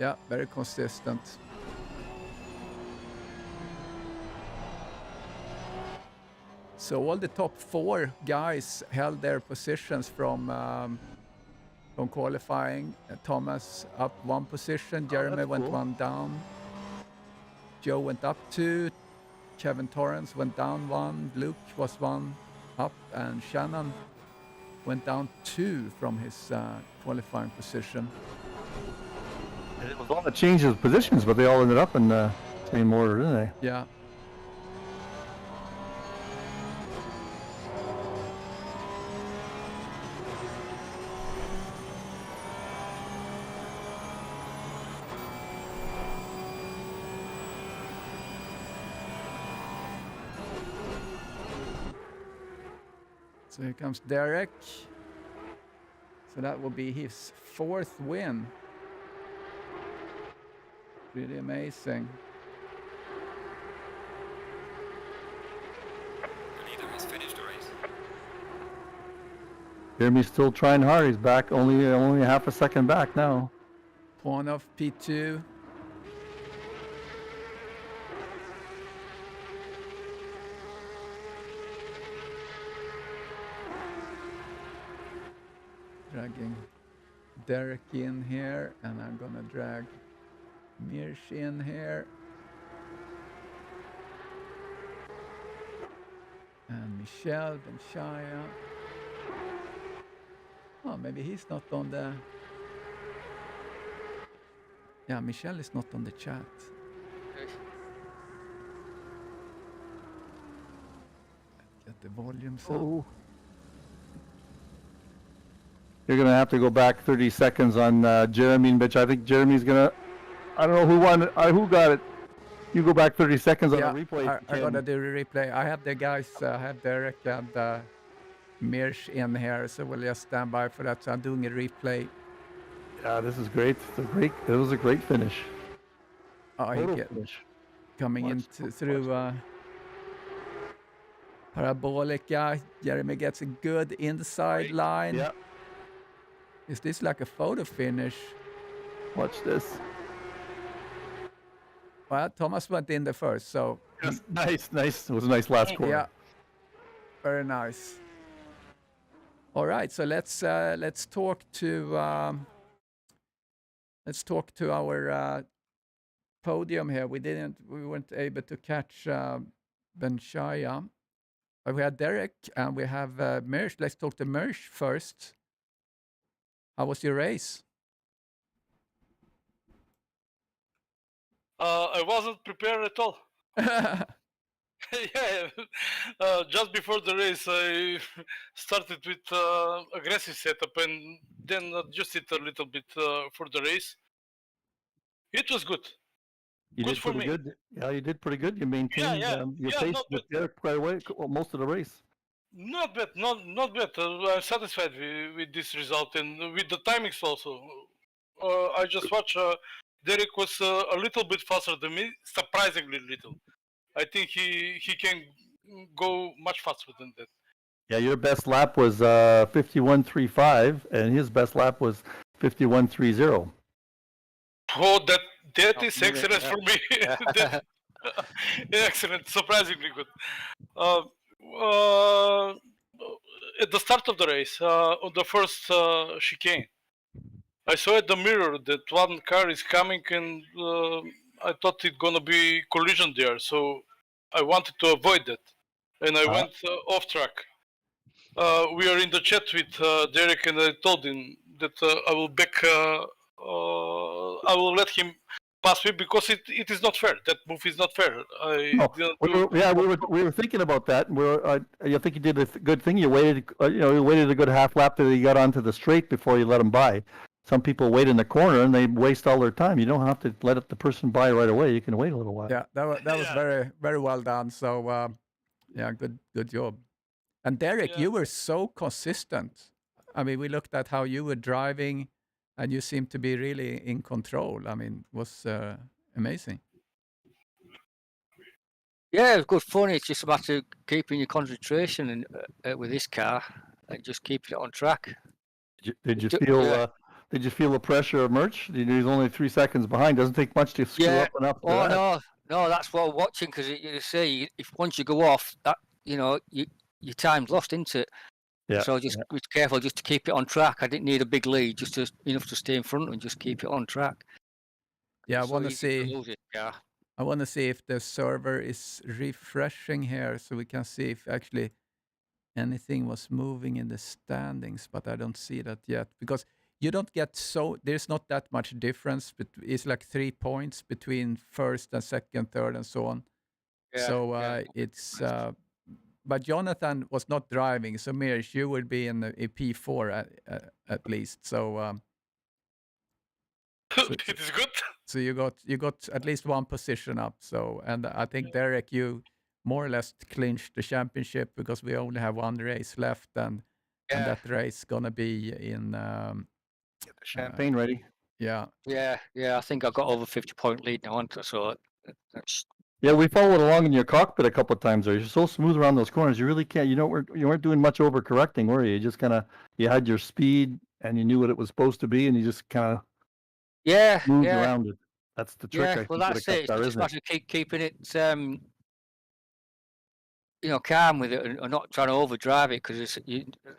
Yeah, very consistent. So all the top 4 guys held their positions from qualifying. Thomas up 1 position, Jeremy went cool. 1 down. Joe went up 2, Kevin Torrance went down 1, Luke was 1 up, and Shannon went down 2 from his qualifying position. It was all the changes of positions, but they all ended up in the same order, didn't they? Yeah. So here comes Derek. So that will be his 4th win. Really amazing. The leader has finished the race. Jeremy's still trying hard. He's back only half a second back now. Panov P2. dragging Derek in here, and I'm gonna drag Mirsch in here. And Michel Benshaya. Oh, maybe he's not on the... Yeah, Michel is not on the chat. Get the volumes up. Oh. You're going to have to go back 30 seconds on Jeremy, but I think Jeremy's going to... I don't know who won. Who got it? You go back 30 seconds on the replay. I gotta do the replay. I have the guys, I have Derek and Mirsch in here, so we'll just stand by for that. So I'm doing a replay. Yeah, this is great. It was a great finish. Oh, he get coming in through Parabolica. Jeremy gets a good inside line. Yeah. Is this like a photo finish? Watch this. Well, Thomas went in the first, so... Yes, nice. It was a nice last quarter. Yeah, very nice. All right, so let's talk to our podium here. We weren't able to catch Benshaya. We had Derek and we have Mirsch. Let's talk to Mirsch first. How was your race? I wasn't prepared at all. Yeah, just before the race, I started with aggressive setup and then adjusted a little bit for the race. It was good. You Good did for pretty me. good. Yeah, you did pretty good. You maintained your pace not with bad. Derek quite away most of the race. Not bad, not bad. I'm satisfied with this result and with the timings also. I just watched. Derek was a little bit faster than me, surprisingly little. I think he can go much faster than that. Yeah, your best lap was 51.35, and his best lap was 51.30. Oh, that is excellent for me. Excellent, surprisingly good. At the start of the race, on the first chicane, I saw at the mirror that one car is coming, and I thought it's gonna be collision there, so I wanted to avoid that, and I went off track. We are in the chat with Derek, and I told him that I will I will let him pass me because it is not fair. That move is not fair. We were thinking about that. I think you did a good thing. You waited, you waited a good half lap till you got onto the straight before you let him by. Some people wait in the corner and they waste all their time. You don't have to let the person by right away. You can wait a little while. Yeah, that was very, very well done. So, yeah, good job. And Derek, you were so consistent. I mean, we looked at how you were driving, and you seemed to be really in control. I mean, it was amazing. Yeah, it was good fun. It's just a matter of keeping your concentration and with this car and just keeping it on track. Did you feel? Did you feel the pressure of Mirsch? He's only 3 seconds behind. Doesn't take much to screw up and up. Oh no, that's what I'm watching because you see, if once you go off, that your time's lost, isn't it? Yeah. So just be careful, just to keep it on track. I didn't need a big lead, just enough to stay in front and just keep it on track. Yeah, I want to see. I want to see if the server is refreshing here, so we can see if actually anything was moving in the standings. But I don't see that yet because you don't get there's not that much difference, but it's like 3 points between first and second, third, and so on. Yeah, so it's. But Jonathan was not driving, so Mirsch, you would be in a P4 at least. So, it is good. So you got at least one position up. So, and I think Derek, you more or less clinched the championship because we only have one race left, and that race gonna be in. Get the champagne ready. Yeah. I think I got over 50-point lead now, so that's. Yeah, we followed along in your cockpit a couple of times there. You're so smooth around those corners. You really can't. You weren't doing much overcorrecting, were you? You just kind of you had your speed and you knew what it was supposed to be, and you just kind of moved around it. That's the trick. Yeah, well, that's it. It's just a matter of keeping it, calm with it and not trying to overdrive it because,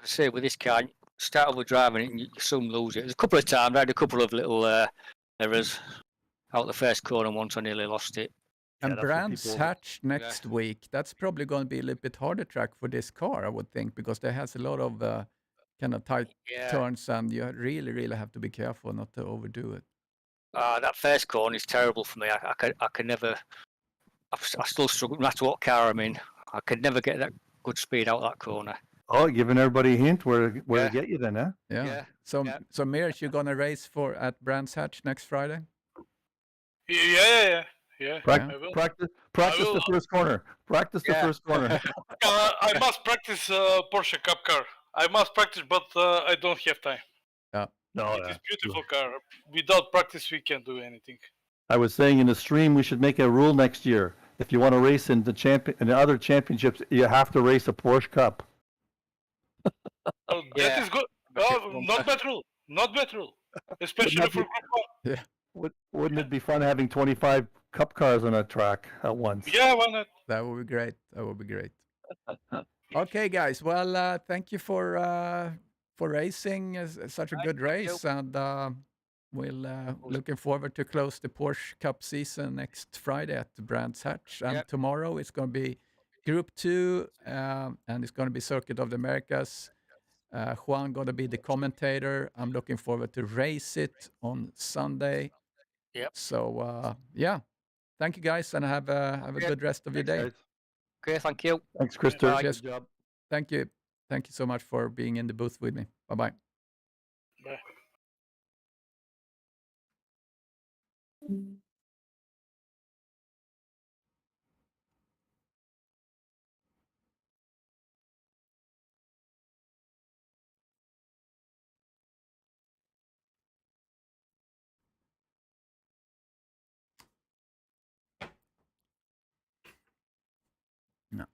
say, with this car, start over driving it and you soon lose it. There's a couple of times I had a couple of little errors out the first corner once. I nearly lost it. And that's what Brands people- Hatch next week, that's probably going to be a little bit harder track for this car, I would think, because there has a lot of kind of tight Yeah. turns, and you really, really have to be careful not to overdo it. That first corner is terrible for me. I can never. I still struggle no matter what car I'm in. I could never get that good speed out that corner. Oh, giving everybody a hint where Yeah. to get you then, huh? Yeah. Yeah, So, yeah. so Mears, you're going to race at Brands Hatch next Friday? Yeah. Prac- I will. practice will- the first corner. Practice the Yeah. first corner. I must practice Porsche Cup car. I must practice, but I don't have time. No, It is beautiful car. Without practice, we can't do anything. I was saying in the stream we should make a rule next year. If you want to race in the other championships, you have to race a Porsche Cup. That Yeah. is good. Not bad rule. Not bad rule. Especially not for be- Group 1. Wouldn't it be fun having 25 Cup cars on a track at once? Yeah, why not? That would be great. That would be great. Okay, guys. Well, thank you for racing such a good Thank you. race, and we'll looking forward to close the Porsche Cup season next Friday at the Brands Hatch, and Yep. tomorrow it's going to be Group 2, and it's going to be Circuit of the Americas. Juan going to be the commentator. I'm looking forward to race it on Sunday. Yep. So yeah, thank you guys, and have a Yeah. good rest of your day. Guys. Okay, thank you. Thanks, Christopher. Bye. Good job. Thank you. Thank you so much for being in the booth with me. Bye bye. Bye. No.